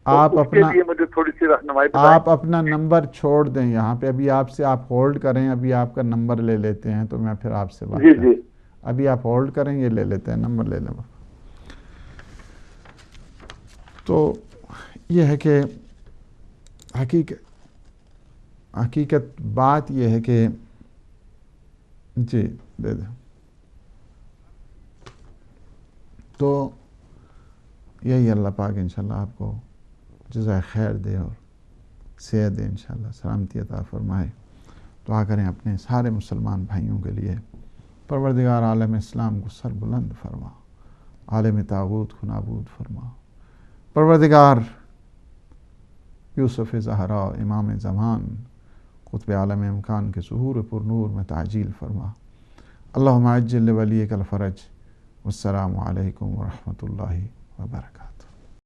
آپ اس کے لیے مجھے تھوڑی سی رہنمائی بتائیں۔ آپ اپنا نمبر چھوڑ دیں یہاں پہ، ابھی آپ سے آپ ہولڈ کریں، ابھی آپ کا نمبر لے لیتے ہیں تو میں پھر آپ سے بات کریں۔ جی ابھی آپ ہولڈ کریں، یہ لے لیتے ہیں، نمبر لے لیں۔ تو یہ ہے کہ حقیقت بات یہ ہے کہ جی دے دیں، تو یہی اللہ پاک انشاءاللہ آپ کو جزائے خیر دے اور صحت دے، انشاءاللہ سلامتی عطا فرمائے۔ دعا کریں اپنے سارے مسلمان بھائیوں کے لیے، پروردگار عالم اسلام کو سر بلند فرما، عالم طاغوت کو نابود فرما۔ پروردگار یوسف زہرا امام زمان قطب عالم امکان کے ظہور پر نور میں تعجیل فرما۔ اللہم عجل لولیک الفرج، والسلام علیکم ورحمۃ اللہ وبرکاتہ۔